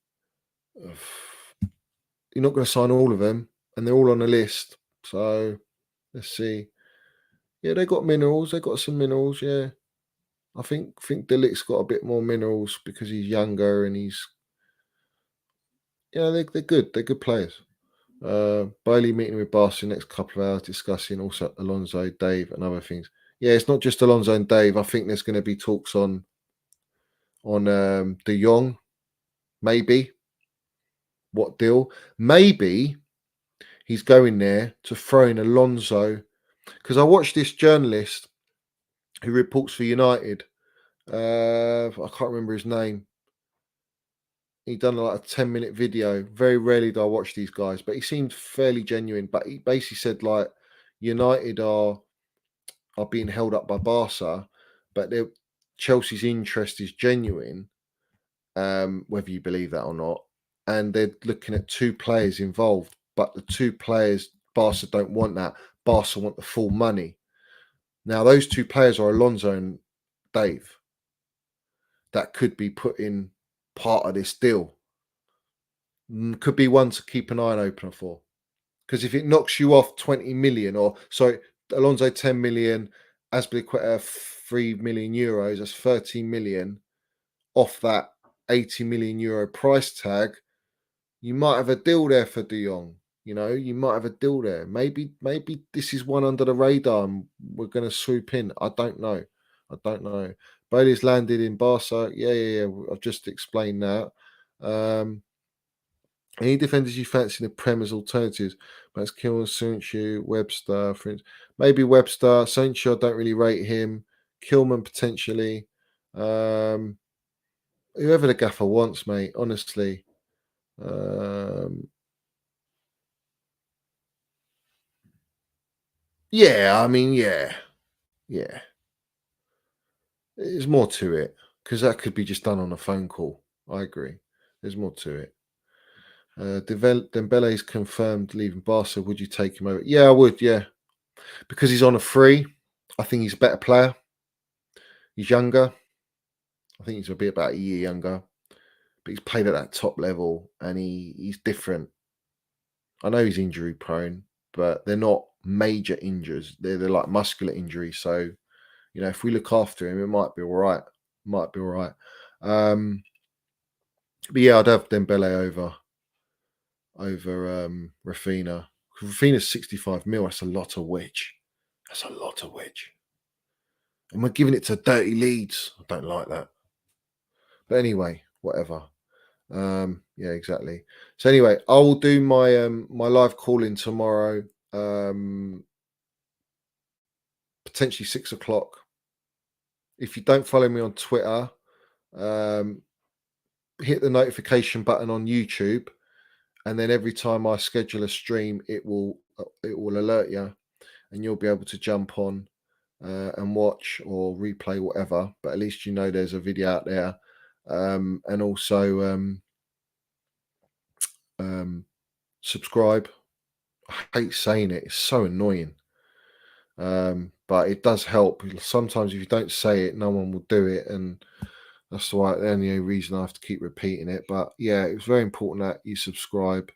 You're not going to sign all of them, and they're all on the list. So let's see. Yeah, they got minerals. They got some minerals. Yeah, I think De Ligt's got a bit more minerals because he's younger and they're good. They're good players. Bailey meeting with Barca next couple of hours, discussing also Alonso, Dave, and other things. Yeah, it's not just Alonso and Dave. I think there's going to be talks on De Jong, maybe. What deal? Maybe he's going there to throw in Alonso, because I watched this journalist who reports for United. I can't remember his name. He done like a 10-minute video. Very rarely do I watch these guys, but he seemed fairly genuine. But he basically said like United are being held up by Barca, but Chelsea's interest is genuine, whether you believe that or not. And they're looking at 2 players involved, but the 2 players, Barca don't want that. Barca want the full money. Now, those 2 players are Alonso and Dave. That could be put in part of this deal. Could be one to keep an eye opener for. Because if it knocks you off 20 million, Alonso 10 million, Azpilicueta 3 million euros, that's 13 million off that 80 million euro price tag, you might have a deal there for De Jong. You might have a deal there. Maybe this is one under the radar and we're going to swoop in. I don't know. Bailey's landed in Barca. Yeah. I've just explained that. Any defenders you fancy in the Prem as alternatives? Max Kilman, Sancho, Webster, for instance. Maybe Webster. Sancho, I don't really rate him. Kilman, potentially. Whoever the gaffer wants, mate, honestly. Yeah, I mean, yeah. There's more to it because that could be just done on a phone call. I agree. There's more to it. Dembele's confirmed leaving Barca. Would you take him over? Yeah, I would. Yeah, because he's on a free. I think he's a better player. He's younger. I think he's about a year younger, but he's played at that top level and he's different. I know he's injury prone, but they're not major injuries. They're like muscular injuries. So, if we look after him, it might be all right. But yeah, I'd have Dembele over Raphinha. Raphinha's 65 mil. That's a lot of wedge. And we're giving it to dirty Leeds. I don't like that. But anyway, whatever. Yeah, exactly. So anyway, I will do my my live call-in tomorrow. Potentially 6 o'clock. If you don't follow me on Twitter, hit the notification button on YouTube, and then every time I schedule a stream, it will alert you, and you'll be able to jump on and watch or replay, whatever. But at least you know there's a video out there. And also subscribe. I hate saying it, it's so annoying. But it does help. Sometimes if you don't say it, no one will do it, and that's the only reason I have to keep repeating it. But yeah, it's very important that you subscribe,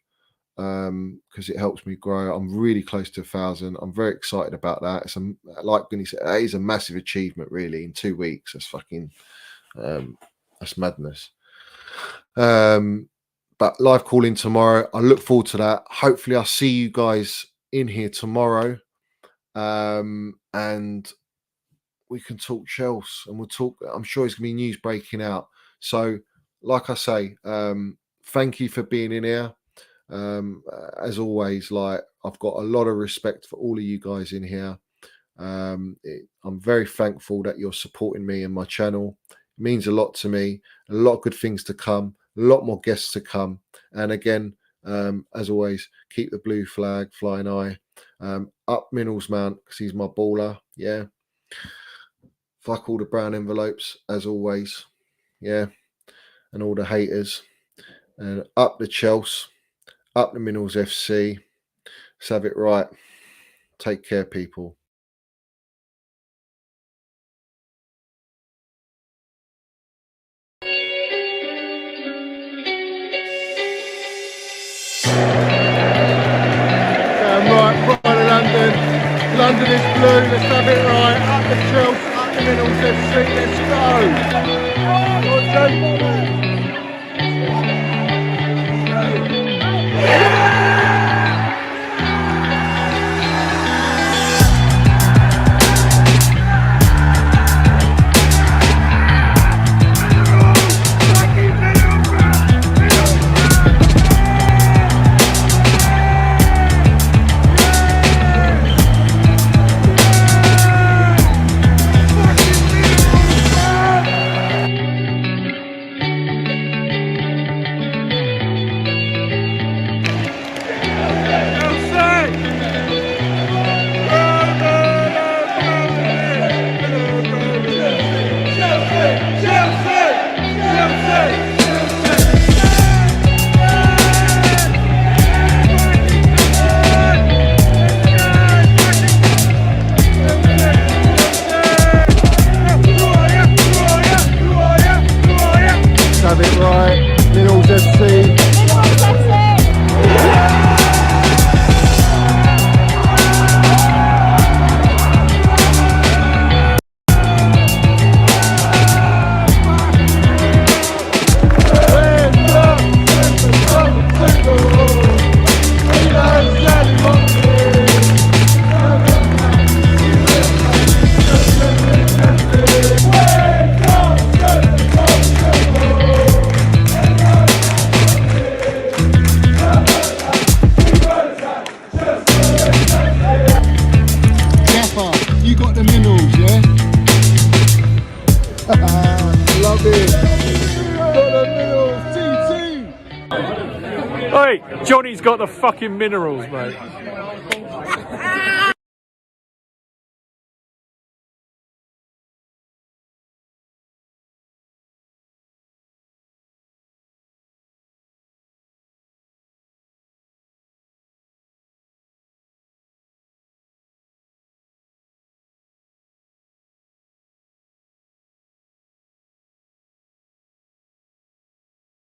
because it helps me grow. I'm really close to 1,000. I'm very excited about that. It's like Guni said, that is a massive achievement, really. In 2 weeks, that's fucking that's madness. But live calling tomorrow. I look forward to that. Hopefully, I'll see you guys in here tomorrow. And we can talk Chels, and we'll talk. I'm sure there's gonna be news breaking out. So, like I say, thank you for being in here. As always, like, I've got a lot of respect for all of you guys in here. I'm very thankful that you're supporting me and my channel. It means a lot to me. A lot of good things to come. A lot more guests to come. And again, as always, keep the blue flag flying high. Up Minerals Mount, because he's my baller. Yeah. Fuck all the brown envelopes, as always. Yeah. And all the haters. And up the Chels. Up the Minerals FC. Let's have it right. Take care, people. Right to London. London is blue. Let's have it right. Up the Chels, up the Minerals FC. Let's go. Have it right, Minerals FC. You got the minerals, yeah? Love it. Got the minerals, TT. Oi, Johnny's got the fucking minerals, mate.